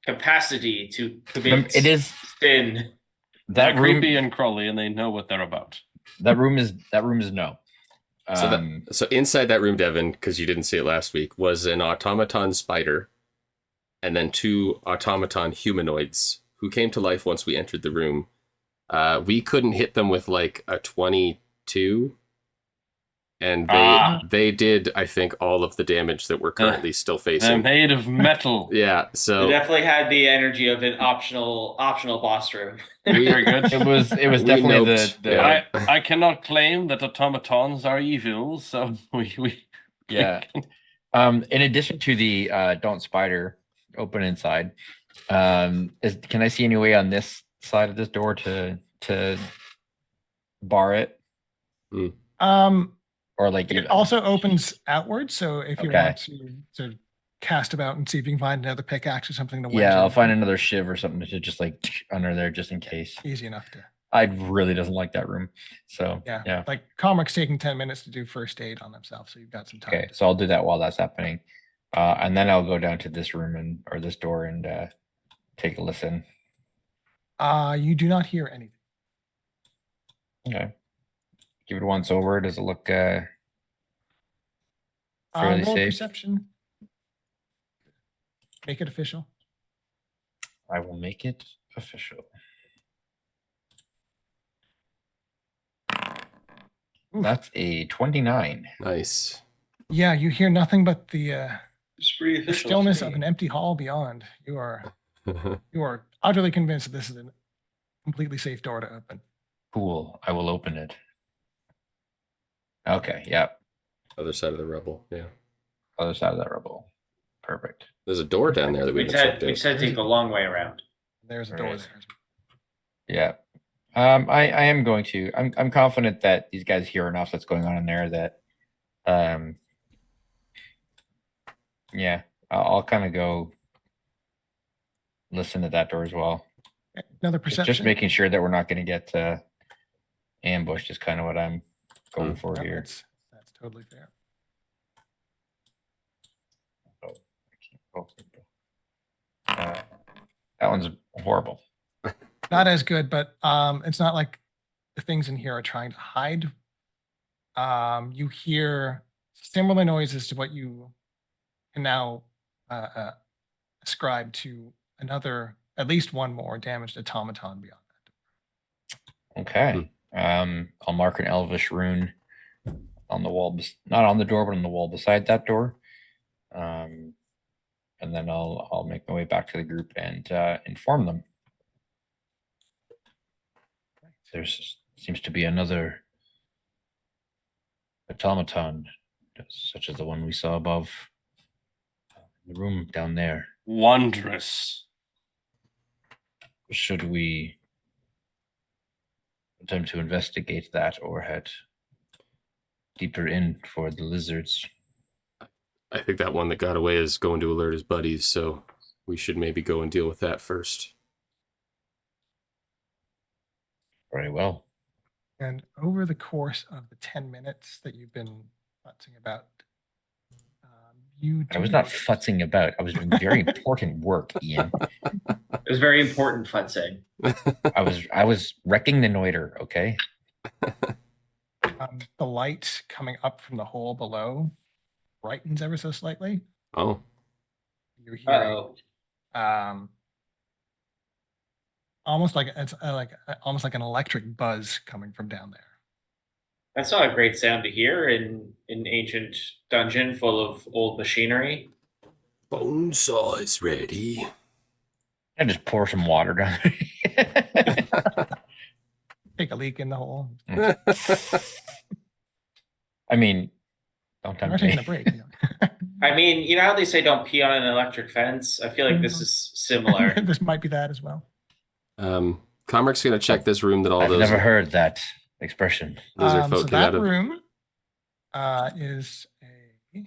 capacity to commit It is sin. that They're room. creepy and crawly, and they know what they're about. That room is no. So inside that room, Devin, because you didn't see it last week, was an automaton spider and then 2 automaton humanoids who came to life once we entered the room. We couldn't hit them with like a 22. And they did, I think, all of the damage that we're currently still They're facing. made of metal. Yeah, It so definitely had the energy of an optional boss room. Very good. it was we definitely noped, the yeah. I cannot claim that automatons are evil, so we yeah. In addition to the don't spider open inside, can I see any way on this side of this door to bar it, or like It also opens outward, so if you Okay. want to cast about and see if you can find another pickaxe or something to wedge yeah, I'll in, find another shiv or something to just like under there just in case. easy enough to. I really doesn't like that room, so Yeah. Like Comrac's taking 10 minutes to do first aid on himself, so you've got some time. Okay, so I'll do that while that's happening, and then I'll go down to this room or this door and take a listen. You do not hear anything. Okay, give it a once over. Does it look fairly Roll safe? perception. Make it official. I will make it official. Oof. That's a 29. nice. Yeah, you hear nothing but the It's pretty the stillness of an empty hall beyond. You are utterly convinced that this is a completely safe door to open. Cool. I will open it. Okay. Yeah. Other side of the rubble, yeah. Other side of that rubble. Perfect. There's a door down there that we We haven't checked said we out. said take the long way around. There's a door Alright. there. Yeah. I am going to. I'm confident that these guys hear enough that's going on in there that, yeah, I'll kind of go listen to that door as well. Another It's perception. just making sure that we're not going to get ambushed is kind of what I'm going for No, here. that's totally fair. That one's horrible. Not as good, but it's not like the things in here are trying to hide. You hear similar noises to what you can now ascribe to another, at least one more damaged automaton beyond that. Okay. I'll mark an elvish rune on the wall, not on the door, but on the wall beside that door. And then I'll make my way back to the group and inform them. There's seems to be another automaton, such as the one we saw above the room down there. Wondrous. Should we attempt to investigate that or head deeper in for the lizards? I think that one that got away is going to alert his buddies, so we should maybe go and deal with that first. Very well. And over the course of the 10 minutes that you've been futzing about, I was not futzing about. I was doing very important work, Ian. It was very important futzing. I was wrecking the noiter, okay? The light coming up from the hole below brightens ever so slightly. Oh, You're hearing Uh-oh. almost like it's almost like an electric buzz coming from down there. That's not a great sound to hear in an ancient dungeon full of old machinery. bone saw is ready. I just pour some water down there. Take a leak in the hole. I mean, don't We're tempt taking me. a break. I mean, you know how they say don't pee on an electric fence? I feel like this is similar. This might be that as well. Comrac's going to check this room that all I've those never heard that expression. lizard So folk came that out of. room is a.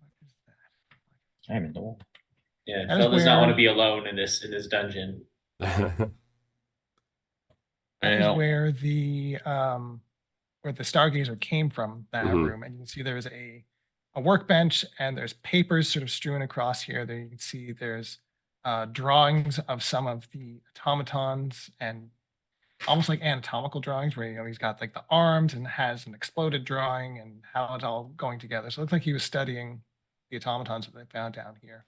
What is that? I'm in the wall. Yeah, That Phil is does not want to where- be alone in this dungeon. That is Well, where the stargazer came from, that Mhm. room, and you can see there's a workbench and there's papers sort of strewn across here. There you can see there's drawings of some of the automatons and almost like anatomical drawings where he's got like the arms and has an exploded drawing and how it's all going together. So it looks like he was studying the automatons that they found down here.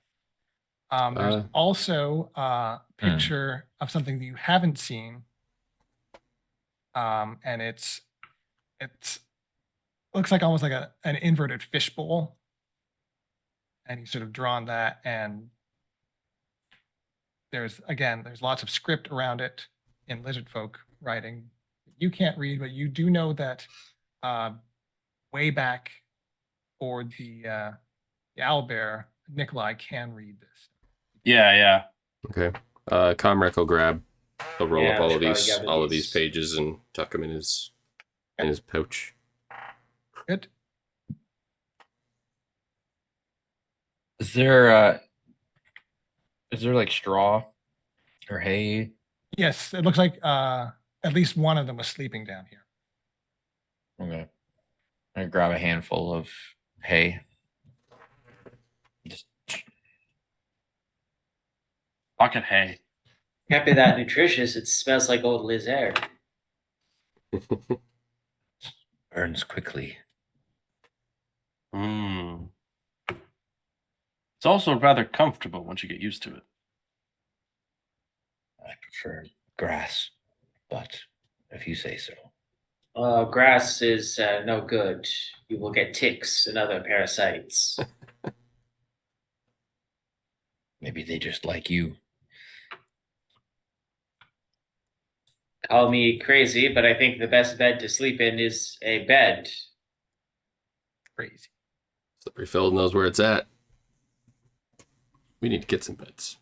There's also a picture of something that you haven't seen. And it's looks like almost like an inverted fishbowl. And he's sort of drawn that, and there's lots of script around it in lizard folk writing. You can't read, but you do know that way back for the owlbear, Nikolai can read this. yeah. Okay. Comrac will grab. He'll roll Yeah, up all we of should these probably gather these these. pages and tuck them in his pouch. Good. Is there like straw or hay? Yes, it looks like at least one of them was sleeping down here. Okay. I grab a handful of hay. Just Pocket hay. Can't be that nutritious. It smells like old lizard. burns quickly. Mm. It's also rather comfortable once you get used to it. I prefer grass, but if you say so. Grass is no good. You will get ticks and other parasites. Maybe they just like you. Call me crazy, but I think the best bed to sleep in is a bed. Crazy. Slippery Phil knows where it's at. We need to get some beds.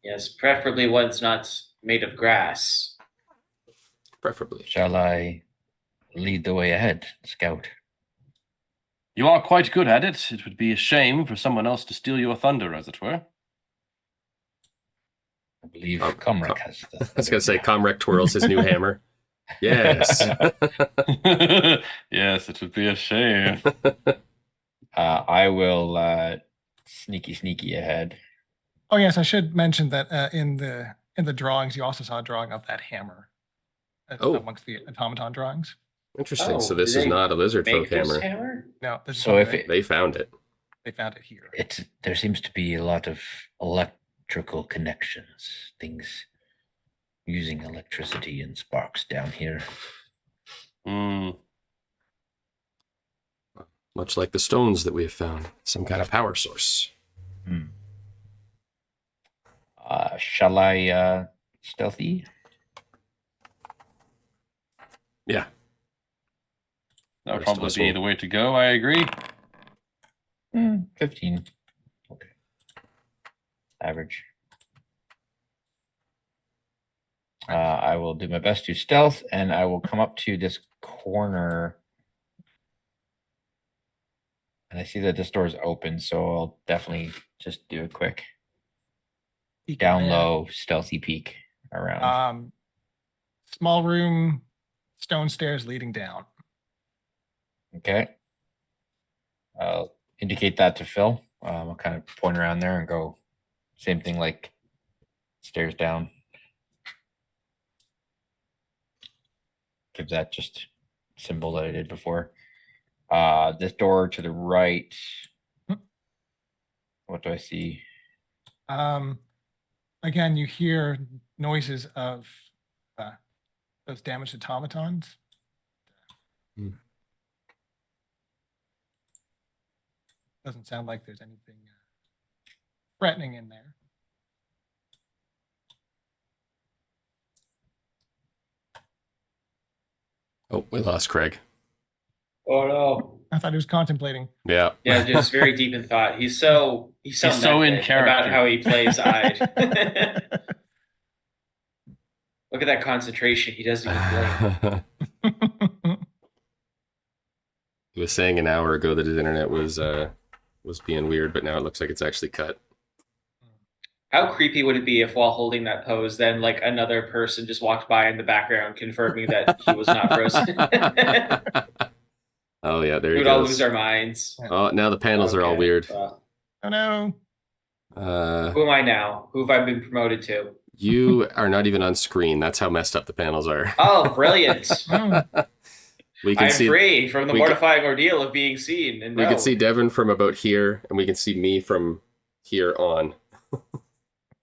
Yes, preferably one's not made of grass. Preferably. Shall I lead the way ahead, Scout? You are quite good at it. It would be a shame for someone else to steal your thunder, as it were. I believe Oh, Comric has the. I was going to say, Comrec twirls his new hammer. Yes. Yes, it would be a shame. I will sneaky ahead. Oh yes, I should mention that in the drawings, you also saw a drawing of that hammer Oh. amongst the automaton drawings. Interesting. Oh, so this did is they not a lizard Make folk this hammer. hammer? No, this is So one if they, it, They found it. they found it here. there seems to be a lot of electrical connections, things using electricity and sparks down here. Hmm. Much like the stones that we have found, some kind of power source. Shall I stealthy? Yeah. That would Rest of probably us be will- the way to go. I agree. 15. Okay. Average. I will do my best to stealth, and I will come up to this corner. And I see that this door is open, so I'll definitely just do a quick Peek in down there. low, stealthy peek around. Small room, stone stairs leading down. Okay. I'll indicate that to Phil. I'll kind of point around there and go same thing, like stairs down. Give that just symbol that I did before. This door to the right. What do I see? Again, you hear noises of those damaged automatons. Doesn't sound like there's anything threatening in there. Oh, we lost Craig. Oh no. I thought he was contemplating. Yeah. Yeah, just very deep in thought. He's so He's so in method character. about how he plays Ide. Look at that concentration. He doesn't even blink. He was saying an hour ago that his internet was being weird, but now it looks like it's actually cut. How creepy would it be if, while holding that pose, then like another person just walked by in the background, confirming that he was not frozen? Oh yeah, there We he would all goes. lose our minds. Oh, now the panels are all Okay, weird. well, Oh no. who am I now? Who have I been promoted to? You are not even on screen. That's how messed up the panels are. Oh, brilliant! We can I'm see free from the we can- mortifying ordeal of being seen. And we can known. see Devin from about here, and we can see me from here on.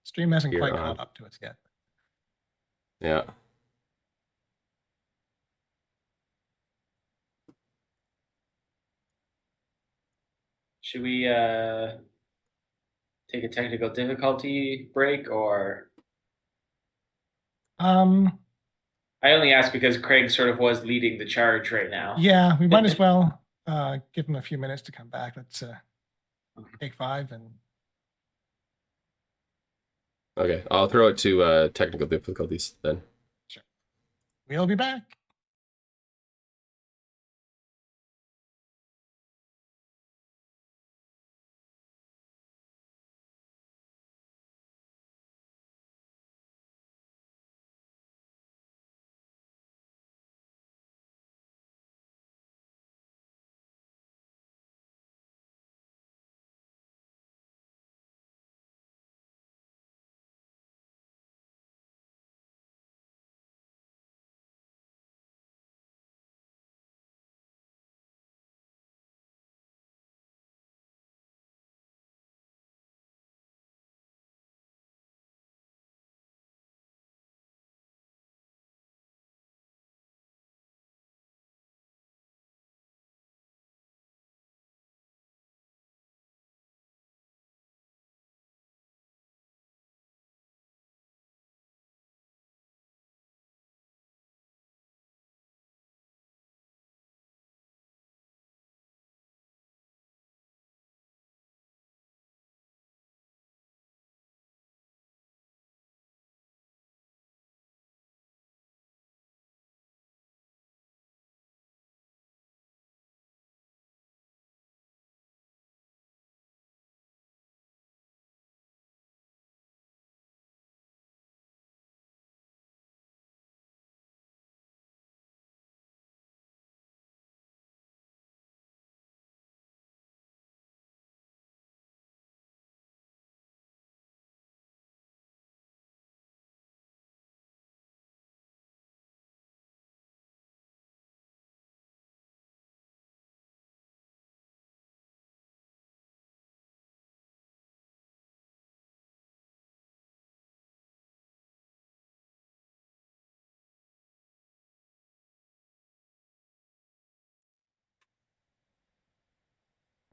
Stream hasn't Here quite on. caught up to us yet. Yeah. Should we take a technical difficulty break, or I only ask because Craig sort of was leading the charge right now. Yeah, we might as well give him a few minutes to come back. Let's take 5 and Okay, I'll throw it to technical difficulties then. we'll be back.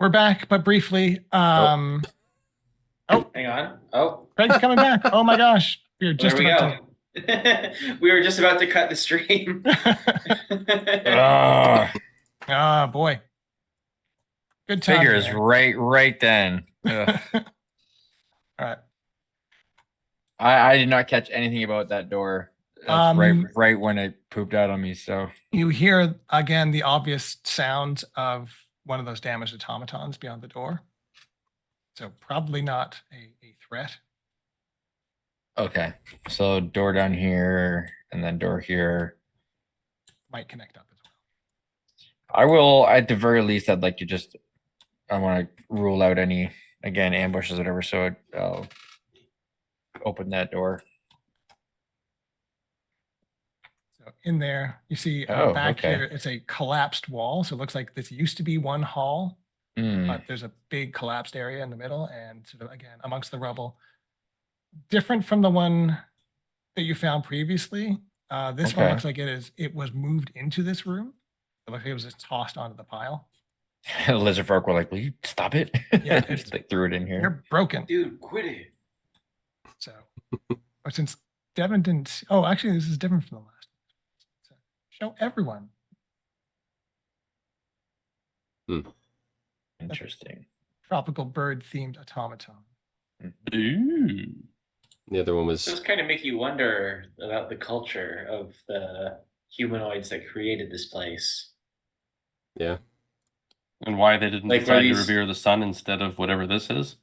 We're back, but briefly. Oh, Hang on. Oh, Craig's coming back. Oh my gosh. We were just there we about go. We were just about to cut the stream. Ah, Oh boy. Good time. figures right then. Ugh. All right. I did not catch anything about that door. That's Um, right when it pooped out on me. So You hear again the obvious sounds of one of those damaged automatons beyond the door. So probably not a threat. okay, so door down here and then door here. Might connect up as well. I will, at the very least, I'd like to just, I want to rule out any, again, ambushes, whatever. So I'll open that door. So in there, you see Oh, back okay. here, it's a collapsed wall. So it looks like this used to be one hall, Hmm. but there's a big collapsed area in the middle and sort of again amongst the rubble. Different from the one that you found previously. This one Okay. looks like it was moved into this room. It looks like it was just tossed onto the pile. Lizard folk were like, will you stop it? Yeah, Just like threw it in here. You're broken. Dude, quit it. So, but since Devin didn't, oh, actually, this is different from the last one. So, show everyone. Interesting. Tropical bird themed automaton. Ooh. The other one was Those kind of make you wonder about the culture of the humanoids that created this place. yeah. And why they didn't Like, were decide to these- revere the sun instead of whatever this is?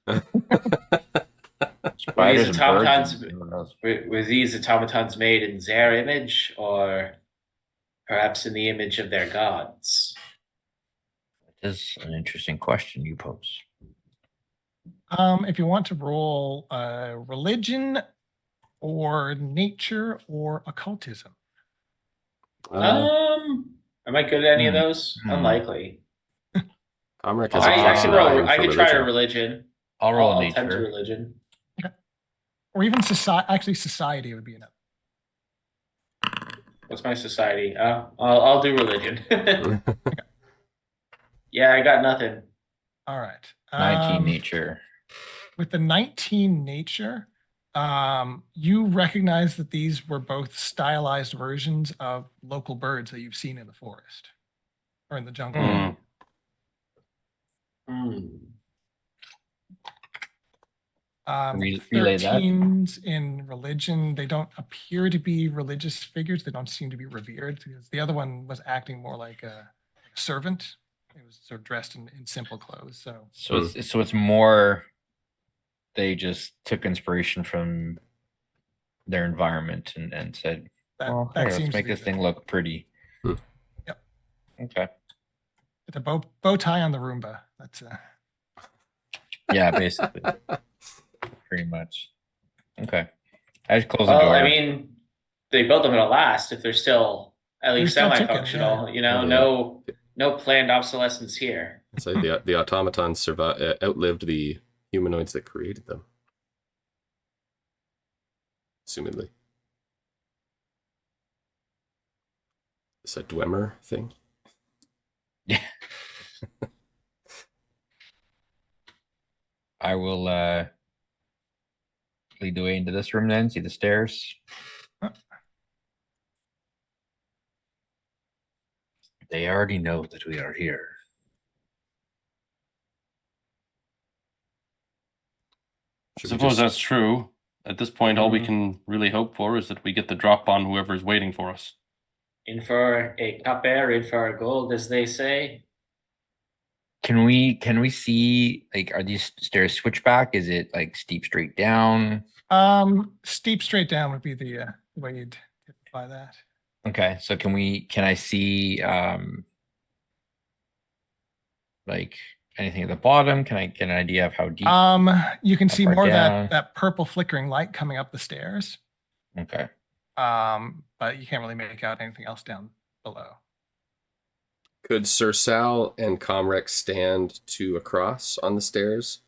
Spiders and birds. automatons- and who knows? Were these automatons made in their image, or perhaps in the image of their gods? That is an interesting question you pose. If you want to roll religion or nature or occultism. Am I good at any of those? Hmm. Unlikely. Comrade has I- a I plus can 9 I for could try a religion. religion. I'll roll I'll a attempt a nature. religion. Or even society. Actually, society would be enough. What's my society? I'll do religion. Yeah, I got nothing. All right. 19 nature. With the 19 nature, you recognize that these were both stylized versions of local birds that you've seen in the forest or in the jungle. Hmm. Relay that. 13s in religion, they don't appear to be religious figures. They don't seem to be revered because the other one was acting more like a servant. It was sort of dressed in simple clothes. So It's more they just took inspiration from their environment and said, that, well, that hey, seems let's to make be this the- thing look pretty. Yep. Okay. It's a bow tie on the Roomba. That's Yeah, basically. Pretty much. Okay. I just close the Well, door. I mean, they built them to last if they're still at least They're still ticking, semi-functional. You know, Yeah. no planned obsolescence here. So the automatons outlived the humanoids that created them. Assumedly. It's a Dwemer thing. Yeah. I will lead the way into this room then, see the stairs. They already know that we are here. I Should we suppose just- that's true. At this point, all we Mhm. can really hope for is that we get the drop on whoever's waiting for us. In for a copper, in for a gold, as they say. Can we see, like, are these stairs switchback? Is it like steep straight down? steep straight down would be the way you'd typify that. Okay, so can I see like anything at the bottom? Can I get an idea of how deep? You can How see far more of down? that purple flickering light coming up the stairs. Okay. But you can't really make out anything else down below. Could Sir Sal and Comrex stand two across on the stairs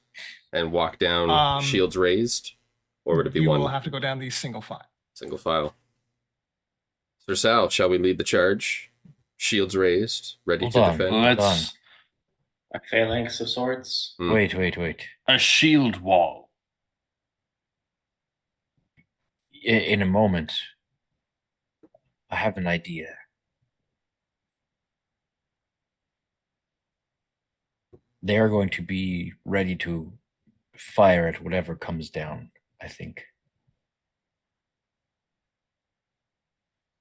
and walk down shields raised? Or would it be You one will have to go down these single file. single file? Sir Sal, shall we lead the charge? Shields raised, ready Hold to on. defend. Let's A phalanx of sorts. Hmm. Wait. A shield wall. In a moment, I have an idea. They are going to be ready to fire at whatever comes down, I think.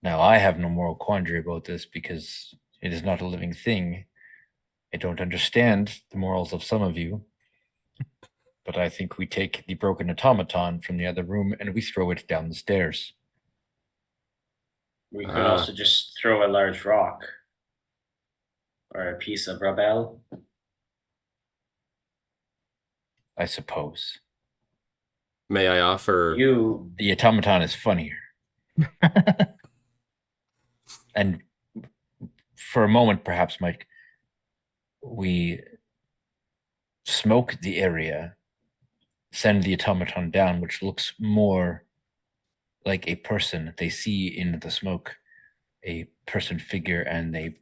Now, I have no moral quandary about this because it is not a living thing. I don't understand the morals of some of you, but I think we take the broken automaton from the other room and we throw it down the stairs. We could Ah. also just throw a large rock or a piece of rubble. I suppose. May I offer? You The automaton is funnier. And for a moment, perhaps, Mike, we smoke the area, send the automaton down, which looks more like a person. They see in the smoke a person figure and they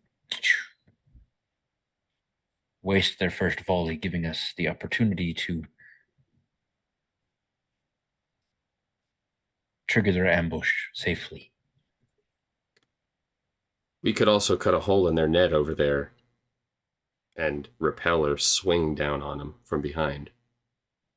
waste their first volley, giving us the opportunity to trigger their ambush safely. We could also cut a hole in their net over there and repel or swing down on them from behind.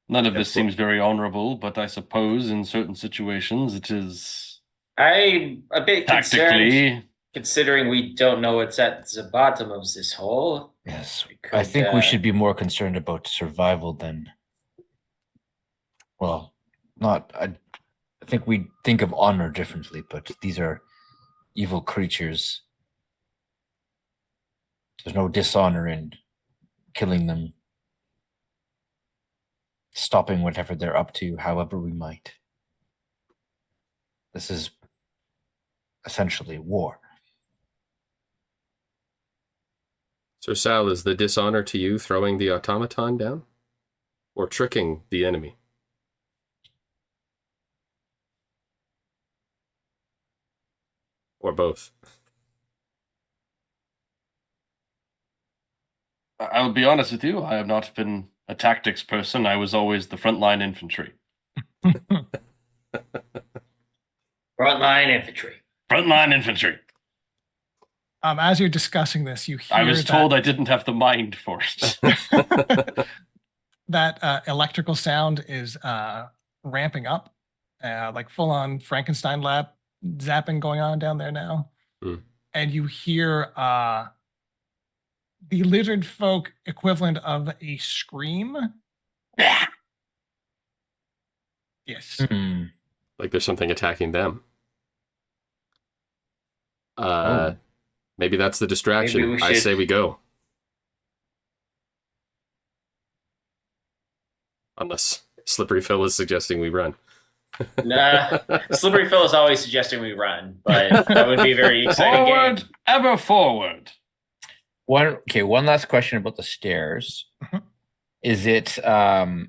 None of That's this cool. seems very honorable, but I suppose in certain situations it is I'm a bit concerned, tactically. considering we don't know what's at the bottom of this hole. Yes, We I could, think we should be more concerned about survival than, well, not. I think we think of honor differently, but these are evil creatures. There's no dishonor in killing them, stopping whatever they're up to, however we might. This is essentially war. Sir Sal, is the dishonor to you throwing the automaton down? Or tricking the enemy? Or both? I'll be honest with you, I have not been a tactics person. I was always the frontline infantry. Frontline infantry. Frontline infantry. As you're discussing this, you hear I was told I didn't have the mind for it. that electrical sound is ramping up, like full on Frankenstein lab zapping going on down there now. Mm. And you hear the lizard folk equivalent of a scream. Yes. Hmm. Like there's something attacking them. Oh. Maybe that's the Maybe distraction. we I should- say we go. Unless Slippery Phil is suggesting we run. Nah, Slippery Phil is always suggesting we run, but that would be a very exciting Forward, game. ever forward. One last question about the stairs. Mhm. Is it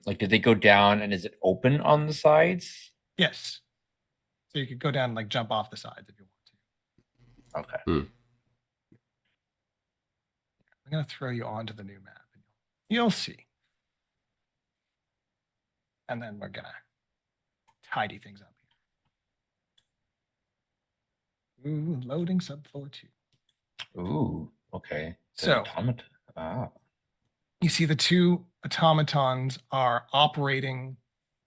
like did they go down and is it open on the sides? Yes. So you could go down and like jump off the sides if you want to. Okay. I'm gonna throw you onto the new map. You'll see. And then we're gonna tidy things up here. Ooh, loading sub 4.2. Ooh, okay. The So- automata. Ah. You see the two automatons are operating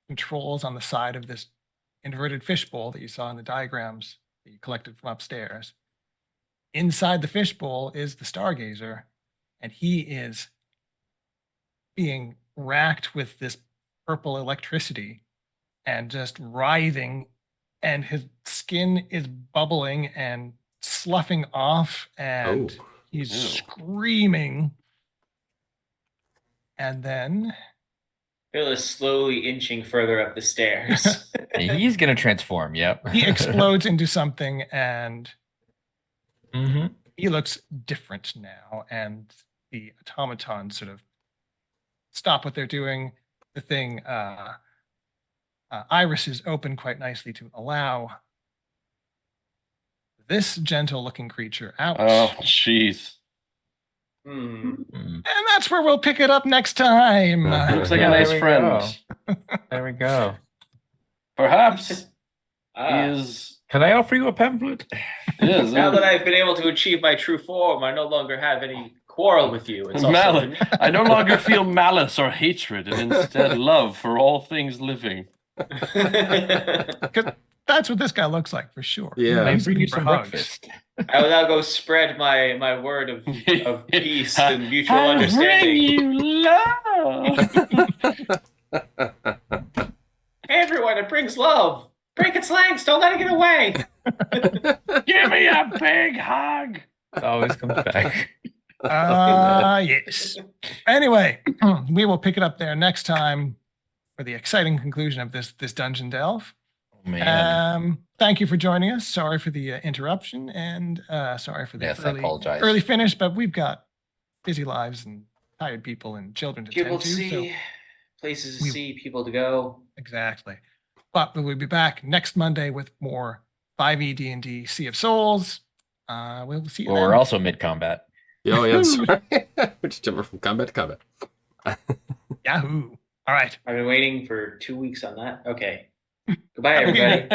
controls on the side of this inverted fishbowl that you saw in the diagrams that you collected from upstairs. Inside the fishbowl is the stargazer, and he is being racked with this purple electricity and just writhing, and his skin is bubbling and sloughing off, and Oh. he's Ew. screaming. And then Phil is slowly inching further up the stairs. He's gonna transform, yep. he explodes into something, and Mm-hmm. he looks different now. And the automatons sort of stop what they're doing. The thing, iris is open quite nicely to allow this gentle looking creature out. Oh, jeez. Hmm. Mm. And that's where we'll pick it up next time. Looks like Yeah, a nice there we friend. There we go. Perhaps Ah. is Can I offer you a pamphlet? is Now that I've been able to achieve my true form, I no longer have any quarrel with you. It's also malice. I no longer feel malice or hatred, and instead love for all things living. 'Cause that's what this guy looks like for sure. Yeah. I He's bring you looking for some hugs. breakfast. I will now go spread my word of peace and mutual I understanding. bring you love. Hey everyone, it brings love. Break its legs, don't let it get away. Give me a big hug. It always comes back. Yes. Anyway, we will pick it up there next time for the exciting conclusion of this dungeon delve. Oh, man. Thank you for joining us. Sorry for the interruption and sorry for the Yes, I apologize. early finish, but we've got busy lives and tired people and children to People tend to to. see, So places to we- see, people to go. exactly. But we'll be back next Monday with more 5e D&D Sea of Souls. We'll see you Well, then. we're also mid combat. Oh, yeah. Sorry. We're just jumping from combat to combat. Yahoo. All right. I've been waiting for 2 weeks on that. Okay. Goodbye, everybody.